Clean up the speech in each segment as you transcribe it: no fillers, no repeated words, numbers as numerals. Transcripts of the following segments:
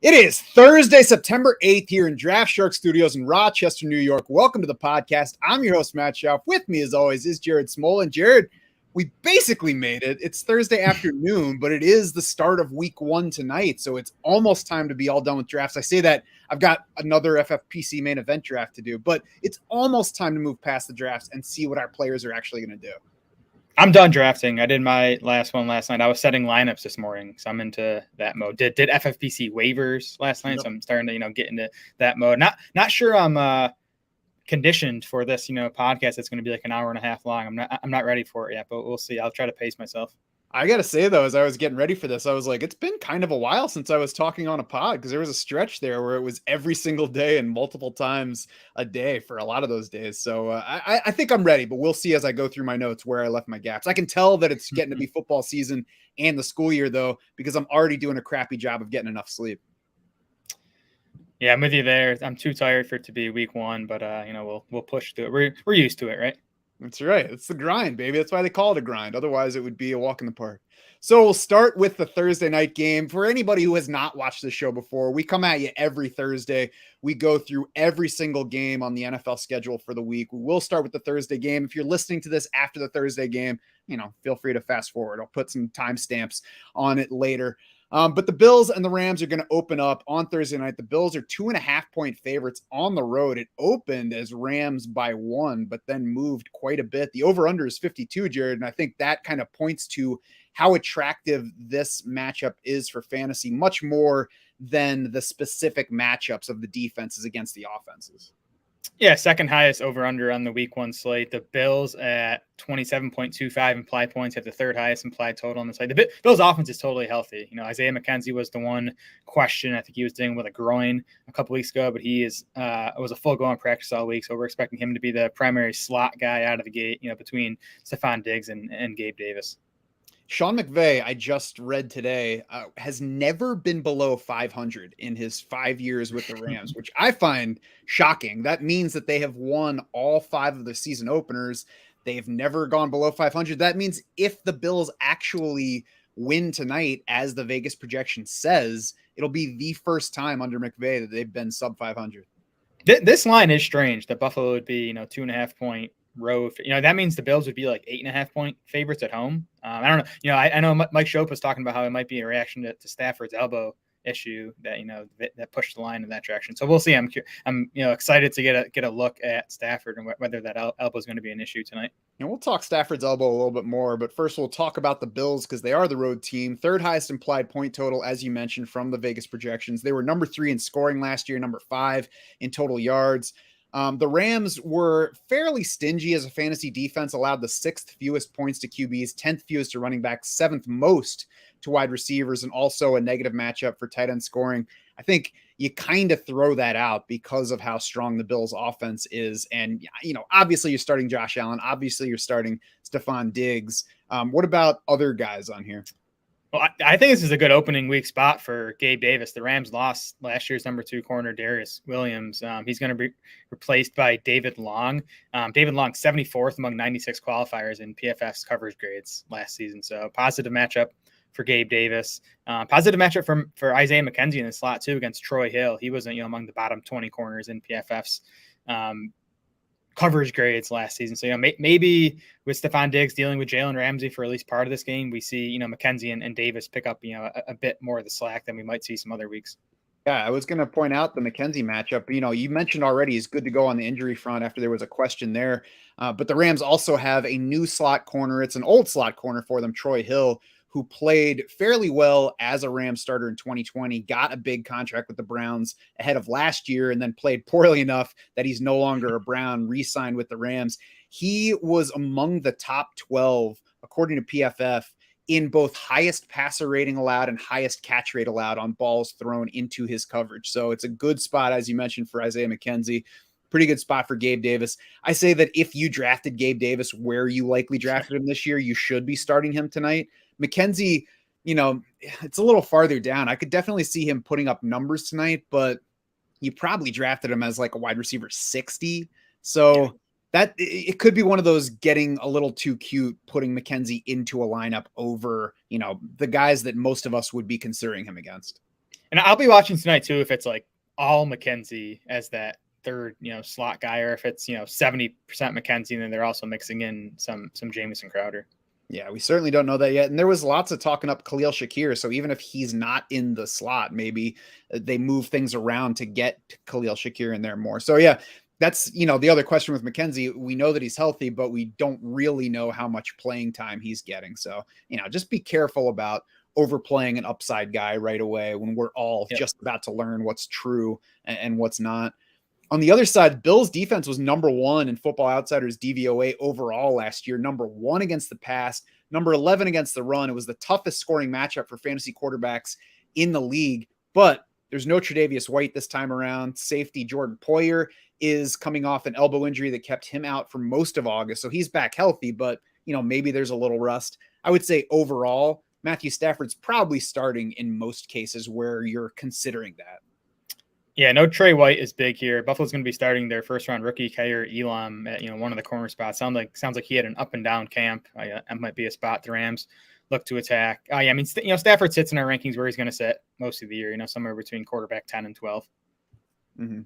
It is Thursday, September 8th here in Draft Shark Studios in Rochester, New York. Welcome to the podcast. I'm your host, Matt Schauf. With me, as always, is Jared Small. And Jared, we basically made it. It's Thursday afternoon, but it is the start of week one tonight. So it's almost time to be all done with drafts. I say that I've got another FFPC main event draft to do, but it's almost time to move past the drafts and see what our players are actually going to do. I'm done drafting. I did my last one last night. I was setting lineups this morning, so I'm into that mode. Did FFPC waivers last night, so I'm starting to get into that mode. Not sure I'm conditioned for this podcast. It's going to be like an hour and a half long. I'm not ready for it yet, but we'll see. I'll try to pace myself. I got to say, though, as I was getting ready for this, I was like, it's been kind of a while since I was talking on a pod, because there was a stretch there where it was every single day and multiple times a day for a lot of those days. So I think I'm ready, but we'll see as I go through my notes where I left my gaps. I can tell that it's getting to be football season and the school year, though, because I'm already doing a crappy job of getting enough sleep. Yeah, I'm with you there. I'm too tired for it to be week one, but we'll push through it. We're used to it, right? That's right. It's the grind, baby. That's why they call it a grind. Otherwise, it would be a walk in the park. So we'll start with the Thursday night game. For anybody who has not watched the show before, we come at you every Thursday. We go through every single game on the NFL schedule for the week. We will start with the Thursday game. If you're listening to this after the Thursday game, feel free to fast forward. I'll put some timestamps on it later. But the Bills and the Rams are going to open up on Thursday night. The Bills are 2.5-point favorites on the road. It opened as Rams by 1, but then moved quite a bit. The over-under is 52, Jared, and I think that kind of points to how attractive this matchup is for fantasy, much more than the specific matchups of the defenses against the offenses. Yeah, second highest over-under on the week one slate. The Bills at 27.25 implied points have the third highest implied total on the slate. The Bills' offense is totally healthy. Isaiah McKenzie was the one question. I think he was dealing with a groin a couple weeks ago, but he was a full go-on practice all week, so we're expecting him to be the primary slot guy out of the gate, between Stephon Diggs and Gabe Davis. Sean McVay, I just read today, has never been below 500 in his 5 years with the Rams, which I find shocking. That means that they have won all 5 of the season openers. They have never gone below 500. That means if the Bills actually win tonight, as the Vegas projection says, it'll be the first time under McVay that they've been sub 500. This line is strange. That Buffalo would be, 2.5-point road. That means the Bills would be like 8.5-point favorites at home. I don't know. I know Mike Schopp was talking about how it might be a reaction to Stafford's elbow issue that that pushed the line in that direction. So we'll see. I'm excited to get a look at Stafford and whether that elbow is going to be an issue tonight. And we'll talk Stafford's elbow a little bit more, but first we'll talk about the Bills because they are the road team. Third highest implied point total, as you mentioned, from the Vegas projections. They were number 3 in scoring last year, number 5 in total yards. The Rams were fairly stingy as a fantasy defense, allowed the 6th fewest points to QBs, 10th fewest to running backs, 7th most to wide receivers, and also a negative matchup for tight end scoring. I think you kind of throw that out because of how strong the Bills offense is. And, obviously you're starting Josh Allen. Obviously you're starting Stephon Diggs. What about other guys on here? Well, I think this is a good opening week spot for Gabe Davis. The Rams lost last year's number 2 corner, Darius Williams. He's going to be replaced by David Long. David Long, 74th among 96 qualifiers in PFF's coverage grades last season. So positive matchup for Gabe Davis. Positive matchup for Isaiah McKenzie in the slot, too, against Troy Hill. He wasn't among the bottom 20 corners in PFF's coverage grades last season. So, maybe with Stephon Diggs dealing with Jalen Ramsey for at least part of this game, we see, McKenzie and Davis pick up, a bit more of the slack than we might see some other weeks. Yeah, I was going to point out the McKenzie matchup. You mentioned already he's good to go on the injury front after there was a question there. But the Rams also have a new slot corner. It's an old slot corner for them, Troy Hill, who played fairly well as a Rams starter in 2020, got a big contract with the Browns ahead of last year, and then played poorly enough that he's no longer a Brown, re-signed with the Rams. He was among the top 12, according to PFF, in both highest passer rating allowed and highest catch rate allowed on balls thrown into his coverage. So it's a good spot, as you mentioned, for Isaiah McKenzie. Pretty good spot for Gabe Davis. I say that if you drafted Gabe Davis where you likely drafted him this year, you should be starting him tonight. McKenzie, it's a little farther down. I could definitely see him putting up numbers tonight, but you probably drafted him as like a wide receiver 60. So that it could be one of those getting a little too cute, putting McKenzie into a lineup over, the guys that most of us would be considering him against. And I'll be watching tonight too if it's like all McKenzie as that third, slot guy, or if it's 70% McKenzie, and then they're also mixing in some Jamison Crowder. Yeah, we certainly don't know that yet. And there was lots of talking up Khalil Shakir. So even if he's not in the slot, maybe they move things around to get Khalil Shakir in there more. So yeah, that's, the other question with McKenzie. We know that he's healthy, but we don't really know how much playing time he's getting. So, just be careful about overplaying an upside guy right away when we're all just about to learn what's true and what's not. On the other side, Bills defense was number 1 in Football Outsiders DVOA overall last year, number 1 against the pass, number 11 against the run. It was the toughest scoring matchup for fantasy quarterbacks in the league, but there's no Tre'Davious White this time around. Safety Jordan Poyer is coming off an elbow injury that kept him out for most of August, so he's back healthy, but maybe there's a little rust. I would say overall, Matthew Stafford's probably starting in most cases where you're considering that. Yeah, no Trey White is big here. Buffalo's going to be starting their first-round rookie, Kaiir Elam, at one of the corner spots. Sounds like he had an up-and-down camp. That might be a spot the Rams look to attack. Stafford sits in our rankings where he's going to sit most of the year, somewhere between quarterback 10 and 12. Mm-hmm.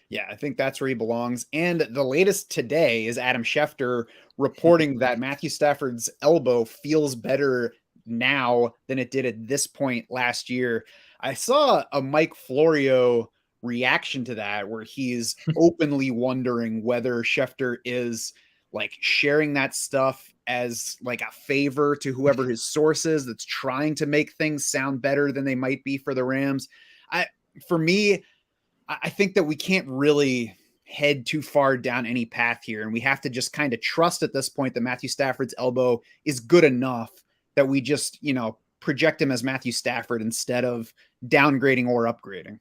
Yeah, I think that's where he belongs. And the latest today is Adam Schefter reporting that Matthew Stafford's elbow feels better now than it did at this point last year. I saw a Mike Florio reaction to that where he's openly wondering whether Schefter is like sharing that stuff as like a favor to whoever his source is that's trying to make things sound better than they might be for the Rams. For me, I think that we can't really head too far down any path here, and we have to just kind of trust at this point that Matthew Stafford's elbow is good enough that we just, project him as Matthew Stafford instead of downgrading or upgrading.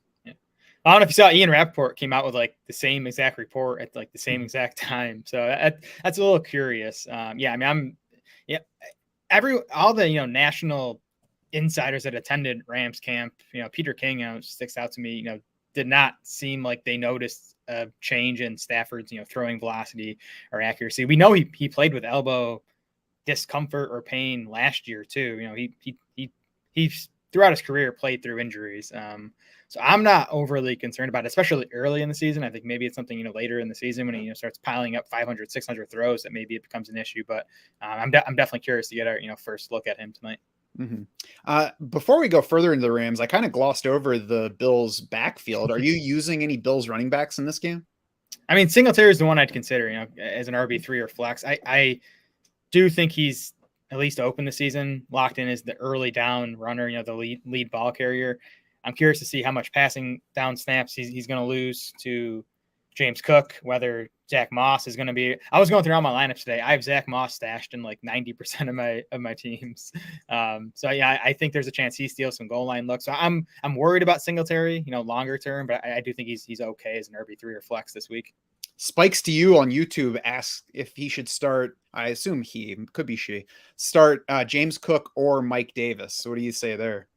I don't know if you saw Ian Rappaport came out with like the same exact report at like the same exact time. So that's a little curious. All the, national insiders that attended Rams camp, Peter King, sticks out to me, did not seem like they noticed a change in Stafford's, throwing velocity or accuracy. We know he played with elbow discomfort or pain last year too. He throughout his career played through injuries. So I'm not overly concerned about it, especially early in the season. I think maybe it's something, later in the season when he starts piling up 500, 600 throws that maybe it becomes an issue. But I'm definitely curious to get our, first look at him tonight. Mm-hmm. Before we go further into the Rams, I kind of glossed over the Bills backfield. Are you using any Bills running backs in this game? I mean, Singletary is the one I'd consider, as an RB3 or flex. I do think he's at least open the season, locked in as the early down runner, the lead ball carrier. I'm curious to see how much passing down snaps he's going to lose to James Cook, whether Zach Moss is going to be. I was going through all my lineups today. I have Zach Moss stashed in like 90% of my teams. I think there's a chance he steals some goal line looks. So I'm worried about Singletary, longer term, but I do think he's okay as an RB3 or flex this week. Spikes to You on YouTube asks if he should start. I assume he could be start James Cook or Mike Davis. So what do you say there?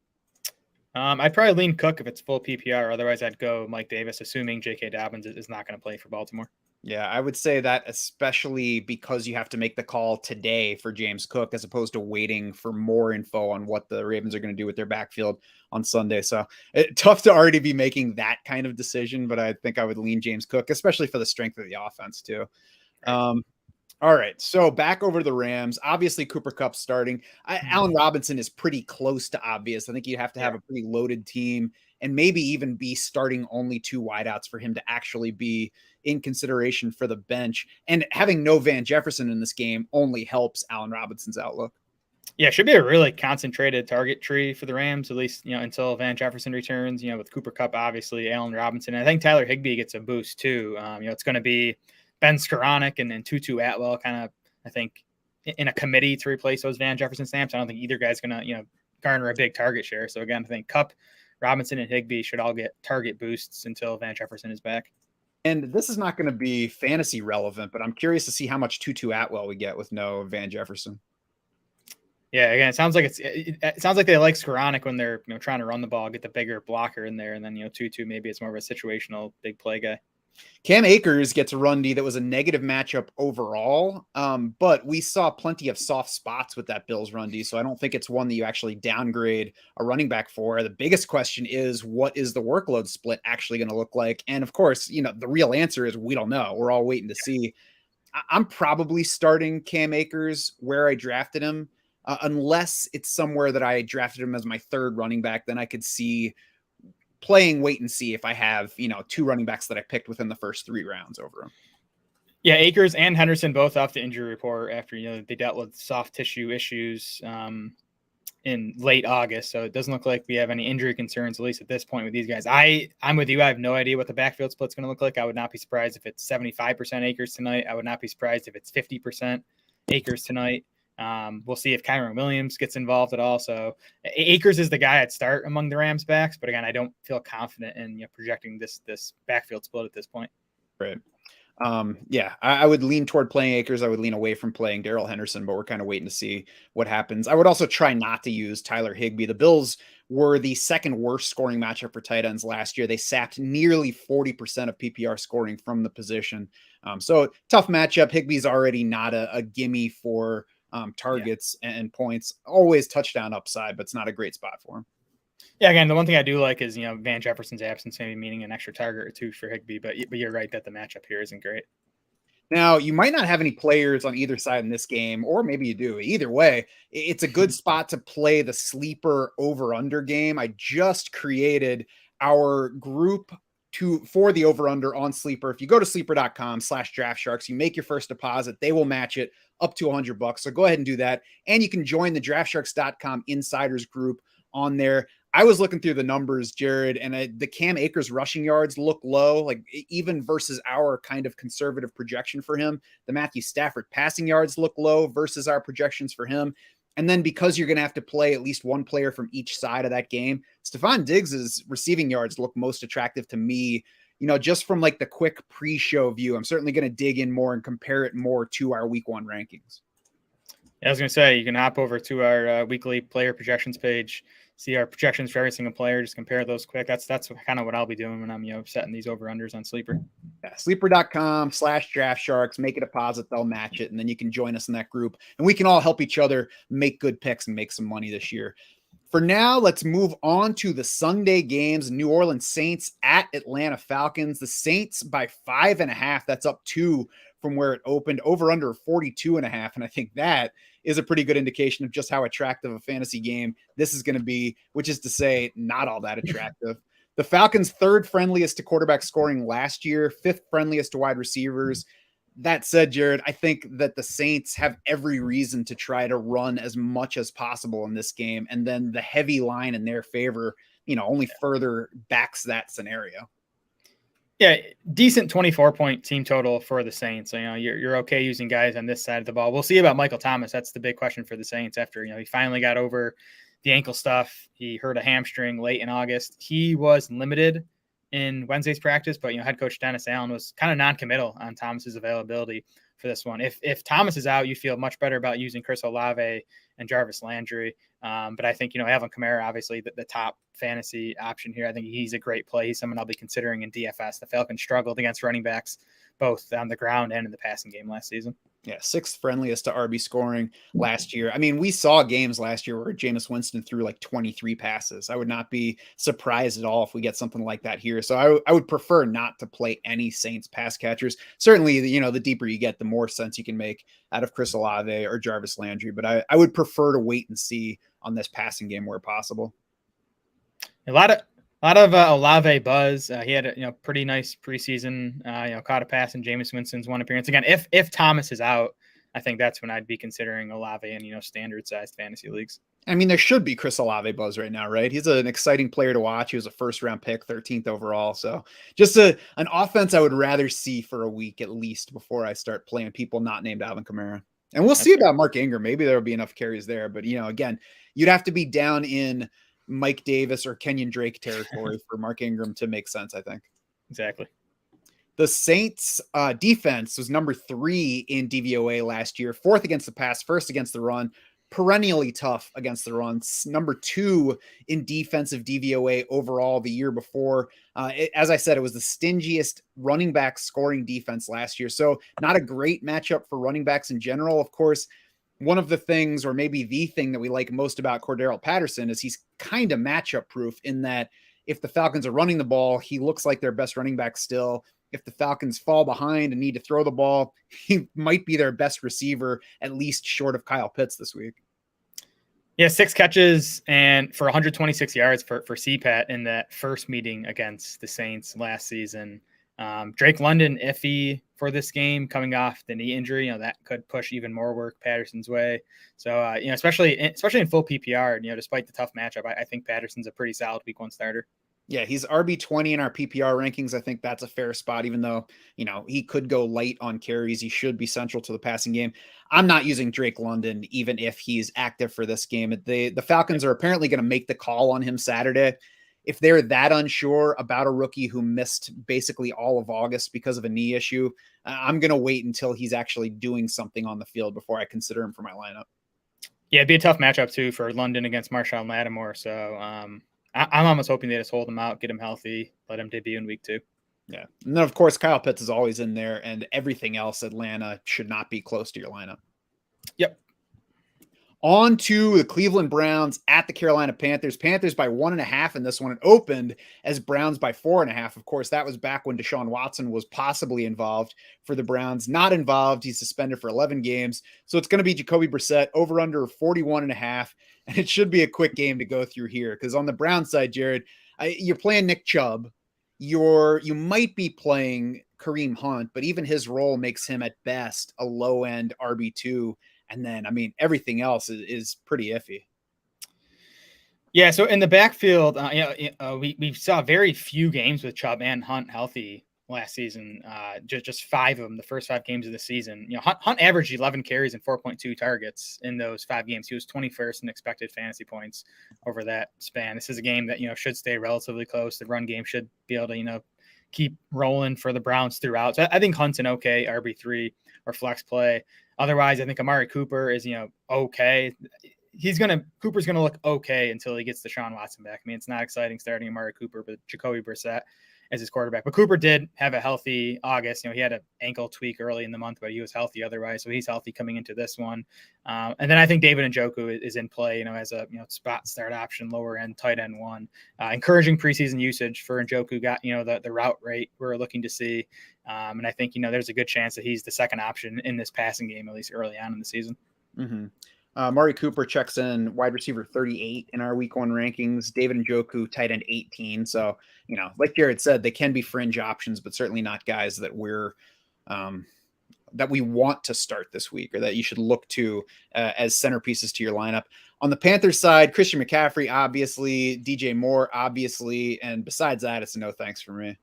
I'd probably lean Cook if it's full PPR. Otherwise, I'd go Mike Davis, assuming J.K. Dobbins is not going to play for Baltimore. Yeah, I would say that, especially because you have to make the call today for James Cook as opposed to waiting for more info on what the Ravens are going to do with their backfield on Sunday. So tough to already be making that kind of decision, but I think I would lean James Cook, especially for the strength of the offense too. Right. All right, so back over to the Rams. Obviously, Cooper Kupp starting. Allen Robinson is pretty close to obvious. I think you have to have a pretty loaded team and maybe even be starting only 2 wideouts for him to actually be in consideration for the bench. And having no Van Jefferson in this game only helps Allen Robinson's outlook. Yeah, it should be a really concentrated target tree for the Rams, at least, until Van Jefferson returns, with Cooper Kupp, obviously, Allen Robinson. And I think Tyler Higbee gets a boost too. It's going to be Ben Skoranek and Tutu Atwell kind of, I think, in a committee to replace those Van Jefferson snaps. I don't think either guy's going to, garner a big target share. So again, I think Kupp, Robinson, and Higbee should all get target boosts until Van Jefferson is back. And this is not going to be fantasy relevant, but I'm curious to see how much Tutu Atwell we get with no Van Jefferson. Yeah, again, it sounds like it sounds like they like Skoranek when they're trying to run the ball, get the bigger blocker in there, and then Tutu maybe it's more of a situational big play guy. Cam Akers gets a run D that was a negative matchup overall, but we saw plenty of soft spots with that Bills run D, so I don't think it's one that you actually downgrade a running back for. The biggest question is, what is the workload split actually going to look like? And of course, the real answer is we don't know. We're all waiting to see. I'm probably starting Cam Akers where I drafted him, unless it's somewhere that I drafted him as my third running back. Then I could see playing wait and see if I have, two running backs that I picked within the first 3 rounds over him. Yeah, Akers and Henderson both off the injury report after they dealt with soft tissue issues in late August. So it doesn't look like we have any injury concerns, at least at this point with these guys. I'm with you. I have no idea what the backfield split's going to look like. I would not be surprised if it's 75% Akers tonight. I would not be surprised if it's 50% Akers tonight. We'll see if Kyron Williams gets involved at all. So Akers is the guy I'd start among the Rams backs, but again, I don't feel confident in projecting this backfield split at this point. Right. I would lean toward playing Akers. I would lean away from playing Darrell Henderson, but we're kind of waiting to see what happens. I would also try not to use Tyler Higbee. The Bills were the second worst scoring matchup for tight ends last year. They sapped nearly 40% of PPR scoring from the position. So tough matchup. Higbee's already not a gimme for targets and points. Always touchdown upside, but it's not a great spot for him. Yeah, again, the one thing I do like is, Van Jefferson's absence maybe meaning an extra target or two for Higbee, but you're right that the matchup here isn't great. Now, you might not have any players on either side in this game, or maybe you do. Either way, it's a good spot to play the sleeper over-under game. I just created our group for the over-under on Sleeper. If you go to sleeper.com/draftsharks, you make your first deposit, they will match it up to $100. So go ahead and do that. And you can join the draftsharks.com insiders group on there. I was looking through the numbers, Jared, and the Cam Akers rushing yards look low, like even versus our kind of conservative projection for him. The Matthew Stafford passing yards look low versus our projections for him. And then because you're going to have to play at least one player from each side of that game, Stephon Diggs's receiving yards look most attractive to me, just from like the quick pre-show view. I'm certainly going to dig in more and compare it more to our week 1 rankings. I was going to say, you can hop over to our weekly player projections page, see our projections for every single player, just compare those quick. That's kind of what I'll be doing when I'm, setting these over-unders on Sleeper. Yeah, sleeper.com/draftsharks, make a deposit, they'll match it, and then you can join us in that group, and we can all help each other make good picks and make some money this year. For now, let's move on to the Sunday games. New Orleans Saints at Atlanta Falcons. The Saints by 5.5. That's up 2 from where it opened. Over under 42.5. And I think that is a pretty good indication of just how attractive a fantasy game this is going to be, which is to say not all that attractive. The Falcons' 3rd friendliest to quarterback scoring last year, 5th friendliest to wide receivers. That said, Jared, I think that the Saints have every reason to try to run as much as possible in this game. And then the heavy line in their favor, only further backs that scenario. Yeah, decent 24-point team total for the Saints. So, you're okay using guys on this side of the ball. We'll see about Michael Thomas. That's the big question for the Saints after, he finally got over the ankle stuff. He hurt a hamstring late in August. He was limited in Wednesday's practice, but head coach Dennis Allen was kind of non-committal on Thomas's availability for this one. If Thomas is out, you feel much better about using Chris Olave and Jarvis Landry. But I think, Alvin Kamara, obviously the top fantasy option here. I think he's a great play. He's someone I'll be considering in DFS. The Falcons struggled against running backs, both on the ground and in the passing game last season. Yeah, 6th friendliest to RB scoring last year. I mean, we saw games last year where Jameis Winston threw like 23 passes. I would not be surprised at all if we get something like that here. So I would prefer not to play any Saints pass catchers. Certainly, the deeper you get, the more sense you can make out of Chris Olave or Jarvis Landry. But I would prefer to wait and see on this passing game where possible. A lot of Olave buzz. He had a pretty nice preseason. Caught a pass in Jameis Winston's one appearance. Again, if Thomas is out, I think that's when I'd be considering Olave in standard sized fantasy leagues. I mean, there should be Chris Olave buzz right now, right? He's an exciting player to watch. He was a 1st-round pick, 13th overall. So just an offense I would rather see for a week at least before I start playing people not named Alvin Kamara. And we'll see about Mark Ingram. Maybe there will be enough carries there. But, again, you'd have to be down in Mike Davis or Kenyon Drake territory for Mark Ingram to make sense, I think. Exactly. The Saints defense was number 3 in DVOA last year, 4th against the pass, 1st against the run. perennially tough against the run. Number 2 in defensive DVOA overall the year before. As I said, it was the stingiest running back scoring defense last year. So not a great matchup for running backs in general. Of course, one of the things, or maybe the thing that we like most about Cordarrelle Patterson is he's kind of matchup proof in that if the Falcons are running the ball, he looks like their best running back still. If the Falcons fall behind and need to throw the ball, he might be their best receiver, at least short of Kyle Pitts this week. Yeah, 6 catches and for 126 yards for CPAT in that first meeting against the Saints last season. Drake London iffy for this game coming off the knee injury. That could push even more work Patterson's way. So, especially in full PPR, despite the tough matchup, I think Patterson's a pretty solid week 1 starter. Yeah, he's RB20 in our PPR rankings. I think that's a fair spot, even though, he could go light on carries. He should be central to the passing game. I'm not using Drake London, even if he's active for this game. The Falcons are apparently going to make the call on him Saturday. If they're that unsure about a rookie who missed basically all of August because of a knee issue, I'm going to wait until he's actually doing something on the field before I consider him for my lineup. Yeah, it'd be a tough matchup too for London against Marshawn Lattimore. So I'm almost hoping they just hold him out, get him healthy, let him debut in week 2. Yeah. And then, of course, Kyle Pitts is always in there, and everything else Atlanta should not be close to your lineup. Yep. On to the Cleveland Browns at the Carolina Panthers. Panthers by 1.5 in this one. It opened as Browns by 4.5. Of course, that was back when Deshaun Watson was possibly involved for the Browns. Not involved. He's suspended for 11 games. So it's going to be Jacoby Brissett over under 41.5. And it should be a quick game to go through here because on the Brown side, Jared, you're playing Nick Chubb. You might be playing Kareem Hunt, but even his role makes him at best a low-end RB2. And then, everything else is pretty iffy. Yeah, so in the backfield, we saw very few games with Chubb and Hunt healthy last season. Just 5 of them, the first 5 games of the season. Hunt averaged 11 carries and 4.2 targets in those 5 games. He was 21st in expected fantasy points over that span. This is a game that should stay relatively close. The run game should be able to keep rolling for the Browns throughout. So I think Hunt's an okay RB3 or flex play. Otherwise, I think Amari Cooper is, okay. Cooper's going to look okay until he gets Deshaun Watson back. It's not exciting starting Amari Cooper, but Jacoby Brissett as his quarterback. But Cooper did have a healthy August. He had an ankle tweak early in the month, but he was healthy otherwise. So he's healthy coming into this one. And then I think David Njoku is in play, as a spot start option, lower end, tight end 1. Encouraging preseason usage for Njoku. Got the route rate we're looking to see. And I think there's a good chance that he's the second option in this passing game, at least early on in the season. Mm-hmm. Amari Cooper checks in wide receiver 38 in our week 1 rankings. David Njoku tight end 18. So, like Jared said, they can be fringe options, but certainly not guys that that we want to start this week or that you should look to as centerpieces to your lineup. On the Panthers side, Christian McCaffrey, obviously, DJ Moore, obviously, and besides that, it's a no thanks for me.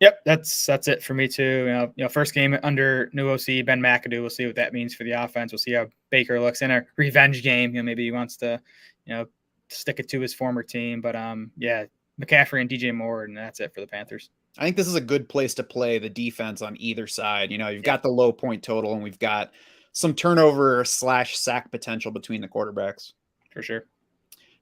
Yep, that's it for me too. First game under new OC Ben McAdoo. We'll see what that means for the offense. We'll see how Baker looks in a revenge game. Maybe he wants to, stick it to his former team. But McCaffrey and DJ Moore, and that's it for the Panthers. I think this is a good place to play the defense on either side. You've got the low point total, and we've got some turnover / sack potential between the quarterbacks. For sure.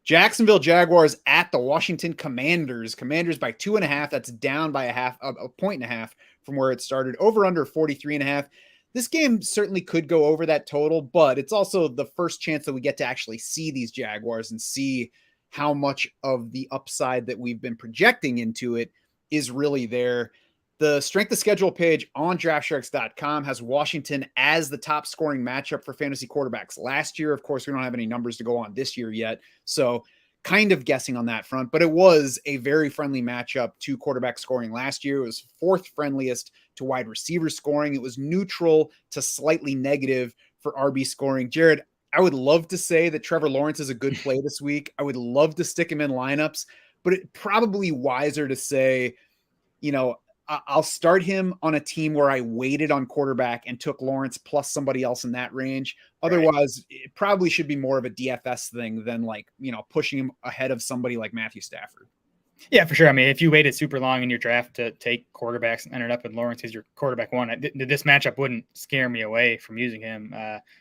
Jacksonville Jaguars at the Washington Commanders. Commanders by 2.5. That's down by a point and a half from where it started. Over under 43.5. This game certainly could go over that total, but it's also the first chance that we get to actually see these Jaguars and see how much of the upside that we've been projecting into it is really there. The strength of schedule page on draftsharks.com has Washington as the top scoring matchup for fantasy quarterbacks last year. Of course, we don't have any numbers to go on this year yet, so kind of guessing on that front, but it was a very friendly matchup to quarterback scoring last year. It was 4th friendliest to wide receiver scoring. It was neutral to slightly negative for RB scoring. Jared, I would love to say that Trevor Lawrence is a good play this week. I would love to stick him in lineups, but it's probably wiser to say, I'll start him on a team where I waited on quarterback and took Lawrence plus somebody else in that range. Otherwise, It probably should be more of a DFS thing than pushing him ahead of somebody like Matthew Stafford. Yeah, for sure. I mean, if you waited super long in your draft to take quarterbacks and ended up with Lawrence as your quarterback one, this matchup wouldn't scare me away from using him.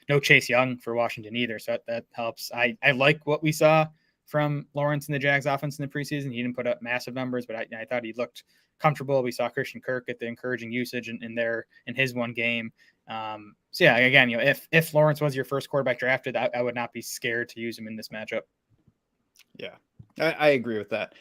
No Chase Young for Washington either, so that helps. I like what we saw from Lawrence in the Jags offense in the preseason. He didn't put up massive numbers, but I thought he looked comfortable. We saw Christian Kirk get the encouraging usage in his one game. So yeah, again, if Lawrence was your first quarterback drafted, I would not be scared to use him in this matchup. Yeah, I agree with that.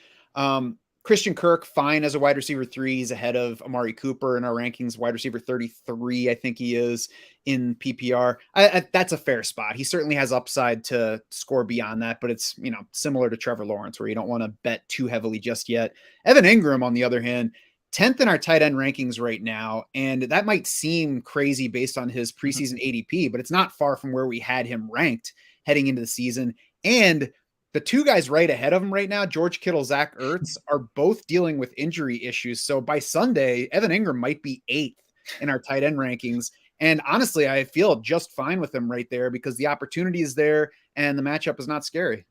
Christian Kirk, fine as a wide receiver 3. He's ahead of Amari Cooper in our rankings, wide receiver 33, I think he is in PPR. That's a fair spot. He certainly has upside to score beyond that, but it's, similar to Trevor Lawrence, where you don't want to bet too heavily just yet. Evan Ingram, on the other hand, 10th in our tight end rankings right now. And that might seem crazy based on his preseason ADP, but it's not far from where we had him ranked heading into the season. And the two guys right ahead of him right now, George Kittle, Zach Ertz, are both dealing with injury issues. So by Sunday, Evan Ingram might be 8th in our tight end rankings. And honestly, I feel just fine with him right there because the opportunity is there and the matchup is not scary.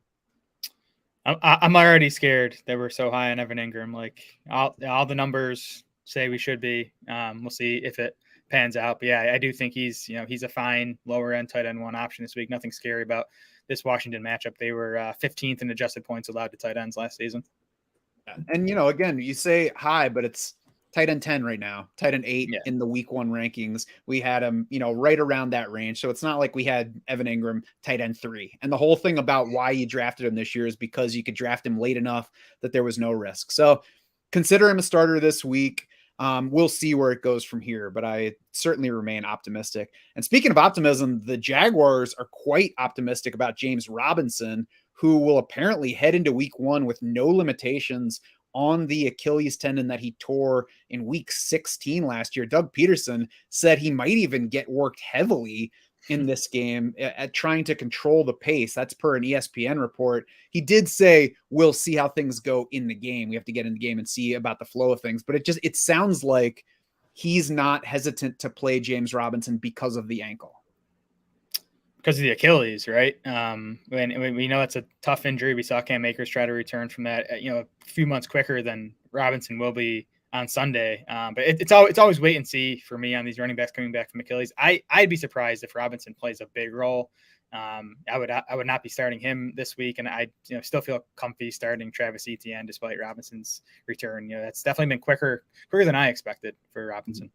I'm already scared that we're so high on Evan Ingram. Like all the numbers say we should be. We'll see if it pans out. But yeah, I do think he's a fine lower end tight end one option this week. Nothing scary about this Washington matchup. They were 15th in adjusted points allowed to tight ends last season. And, again, you say high, but it's tight end 10 right now, tight end 8 in the week 1 rankings. We had him, right around that range. So it's not like we had Evan Ingram tight end 3. And the whole thing about why you drafted him this year is because you could draft him late enough that there was no risk. So consider him a starter this week. We'll see where it goes from here, but I certainly remain optimistic. And speaking of optimism, the Jaguars are quite optimistic about James Robinson, who will apparently head into week 1 with no limitations on the Achilles tendon that he tore in week 16 last year. Doug Peterson said he might even get worked heavily in this game at trying to control the pace. That's per an ESPN report. He did say, we'll see how things go in the game. We have to get in the game and see about the flow of things, but it sounds like he's not hesitant to play James Robinson because of the ankle. Because of the Achilles, right? When we know it's a tough injury. We saw Cam Akers try to return from that, a few months quicker than Robinson will be on Sunday. But it's always wait and see for me on these running backs coming back from Achilles. I'd be surprised if Robinson plays a big role. I would not be starting him this week, and I still feel comfy starting Travis Etienne despite Robinson's return. That's definitely been quicker than I expected for Robinson.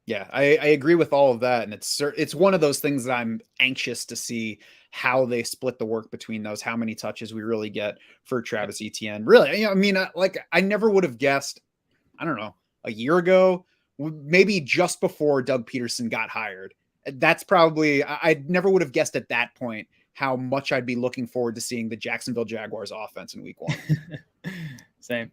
Yeah, I agree with all of that. And it's one of those things that I'm anxious to see how they split the work between those, how many touches we really get for Travis Etienne. Really, I never would have guessed, I don't know, a year ago, maybe just before Doug Peterson got hired. That's probably, I never would have guessed at that point how much I'd be looking forward to seeing the Jacksonville Jaguars offense in week 1. Same.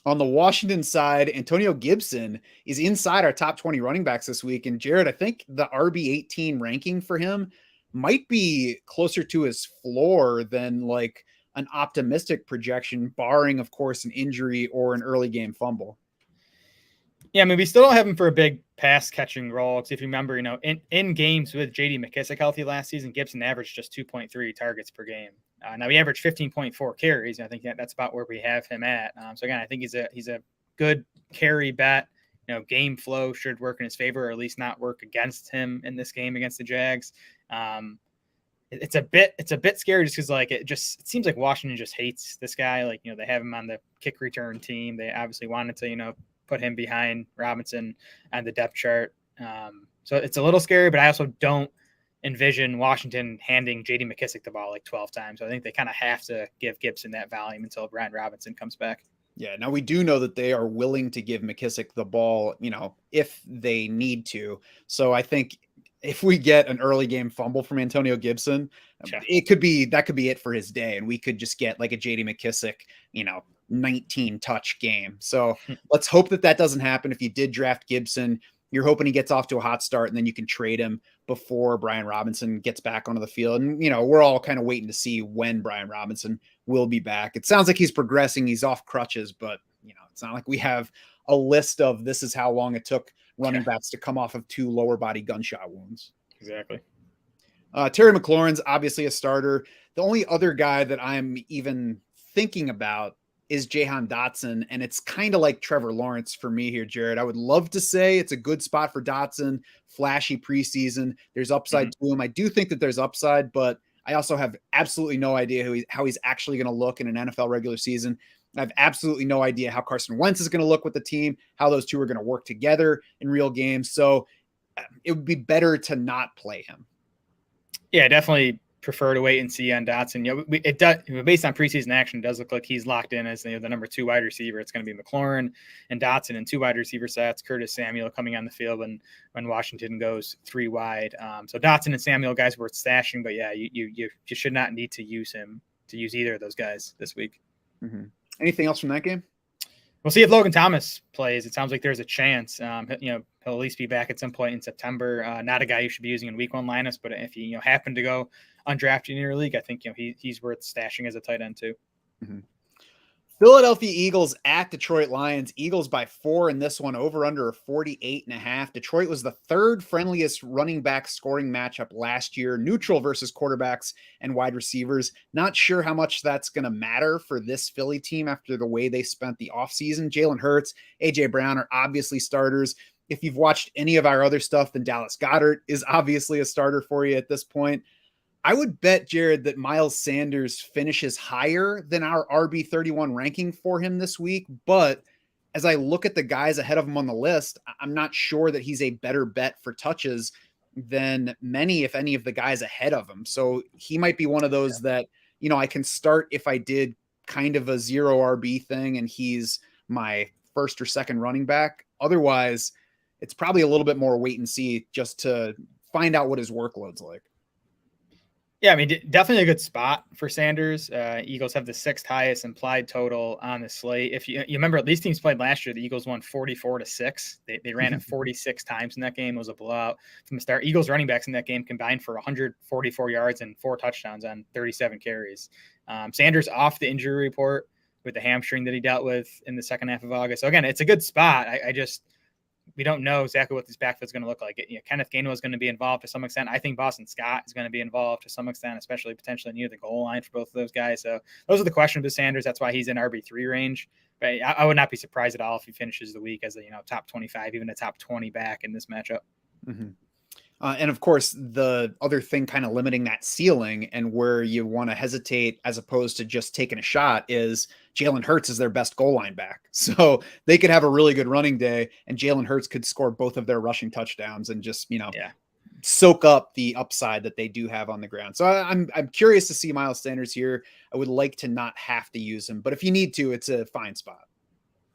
On the Washington side, Antonio Gibson is inside our top 20 running backs this week. And Jared, I think the RB18 ranking for him might be closer to his floor than like an optimistic projection, barring, of course, an injury or an early game fumble. Yeah, I mean, we still don't have him for a big pass catching role. Because if you remember, in games with J.D. McKissic healthy last season, Gibson averaged just 2.3 targets per game. Now we averaged 15.4 carries. And I think that's about where we have him at. So again, I think he's a good carry bet. Game flow should work in his favor, or at least not work against him in this game against the Jags. It's a bit scary just because it seems like Washington just hates this guy. They have him on the kick return team. They obviously wanted to put him behind Robinson on the depth chart. So it's a little scary, but I also don't envision Washington handing J.D. McKissic the ball 12 times. So I think they kind of have to give Gibson that volume until Brian Robinson comes back. Yeah. Now we do know that they are willing to give McKissic the ball, if they need to. So I think if we get an early game fumble from Antonio Gibson, that could be it for his day. And we could just get like a J.D. McKissic, 19 touch game. So let's hope that doesn't happen. If you did draft Gibson, you're hoping he gets off to a hot start and then you can trade him before Brian Robinson gets back onto the field. And, we're all kind of waiting to see when Brian Robinson will be back. It sounds like he's progressing. He's off crutches, but it's not like we have a list of this is how long it took running backs to come off of 2 lower body gunshot wounds. Exactly. Terry McLaurin's obviously a starter. The only other guy that I'm even thinking about is Jahan Dotson. And it's kind of like Trevor Lawrence for me here, Jared. I would love to say it's a good spot for Dotson, flashy preseason. There's upside to him. I do think that there's upside, but I also have absolutely no idea how he's actually going to look in an NFL regular season. I have absolutely no idea how Carson Wentz is going to look with the team, how those two are going to work together in real games. So it would be better to not play him. Yeah, definitely prefer to wait and see on Dotson. It does, based on preseason action, it does look like he's locked in as the number 2 wide receiver. It's going to be McLaurin and Dotson and 2 wide receiver sets. Curtis Samuel coming on the field when Washington goes 3 wide. So Dotson and Samuel, guys worth stashing, but yeah, you should not need to use either of those guys this week. Mm-hmm. Anything else from that game? We'll see if Logan Thomas plays. It sounds like there's a chance. He'll at least be back at some point in September. Not a guy you should be using in week 1 lineups, but if you happen to go undrafted in your league, I think he's worth stashing as a tight end too. Mm-hmm. Philadelphia Eagles at Detroit Lions. Eagles by 4 in this one, over under 48.5. Detroit was the 3rd friendliest running back scoring matchup last year, neutral versus quarterbacks and wide receivers. Not sure how much that's going to matter for this Philly team after the way they spent the offseason. Jalen Hurts, AJ Brown are obviously starters. If you've watched any of our other stuff, then Dallas Goedert is obviously a starter for you at this point. I would bet, Jared, that Miles Sanders finishes higher than our RB31 ranking for him this week. But as I look at the guys ahead of him on the list, I'm not sure that he's a better bet for touches than many, if any, of the guys ahead of him. So he might be one of those that, I can start if I did kind of a 0 RB thing and he's my first or second running back. Otherwise, it's probably a little bit more wait and see just to find out what his workload's like. Yeah, I mean, definitely a good spot for Sanders. Eagles have the 6th highest implied total on the slate. If you remember, these teams played last year. The Eagles won 44-6. They ran it 46 times in that game. It was a blowout from the start. Eagles running backs in that game combined for 144 yards and 4 touchdowns on 37 carries. Sanders off the injury report with the hamstring that he dealt with in the second half of August. So again, it's a good spot. We don't know exactly what this backfield is going to look like. Kenneth Gainwell is going to be involved to some extent. I think Boston Scott is going to be involved to some extent, especially potentially near the goal line for both of those guys. So those are the questions with Sanders. That's why he's in RB3 range. But I would not be surprised at all if he finishes the week as a top 25, even a top 20 back in this matchup. Mm-hmm. And of course, the other thing kind of limiting that ceiling and where you want to hesitate as opposed to just taking a shot is Jalen Hurts is their best goal line back. So they could have a really good running day and Jalen Hurts could score both of their rushing touchdowns and just, soak up the upside that they do have on the ground. So I'm curious to see Miles Sanders here. I would like to not have to use him, but if you need to, it's a fine spot.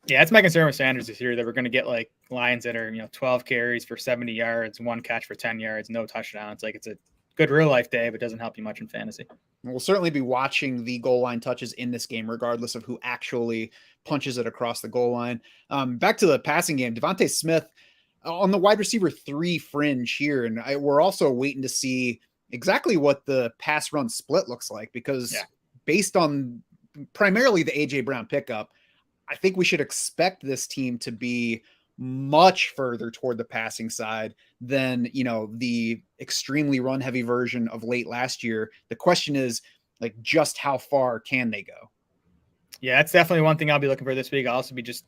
Yeah, that's my concern with Sanders this year, that we're going to get like Lions that are, 12 carries for 70 yards, 1 catch for 10 yards, no touchdowns. Like it's a good real life day, but doesn't help you much in fantasy. We'll certainly be watching the goal line touches in this game, regardless of who actually punches it across the goal line. Back to the passing game, Devontae Smith on the wide receiver 3 fringe here. And we're also waiting to see exactly what the pass run split looks like, because based on primarily the AJ Brown pickup, I think we should expect this team to be much further toward the passing side than, the extremely run heavy version of late last year. The question is just how far can they go? Yeah, that's definitely one thing I'll be looking for this week. I'll also be just,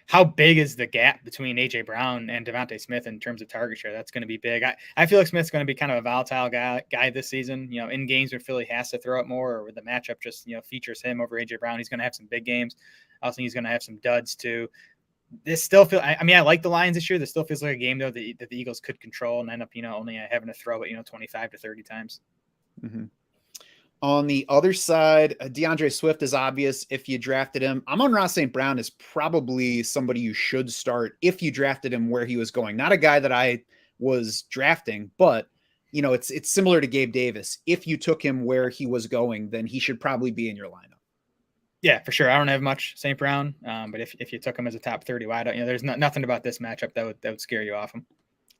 how big is the gap between AJ Brown and Devontae Smith in terms of target share? That's going to be big. I feel like Smith's going to be kind of a volatile guy this season, in games where Philly has to throw it more or where the matchup just, features him over AJ Brown. He's going to have some big games. I also think he's going to have some duds too. This still I like the Lions this year. This still feels like a game though that the Eagles could control and end up, only having to throw it, 25 to 30 times. Mm-hmm. On the other side, DeAndre Swift is obvious if you drafted him. Amon-Ra St. Brown is probably somebody you should start if you drafted him where he was going. Not a guy that I was drafting, but it's similar to Gabe Davis. If you took him where he was going, then he should probably be in your lineup. Yeah, for sure. I don't have much St. Brown, but if you took him as a top 30 wide, there's nothing about this matchup that would scare you off him.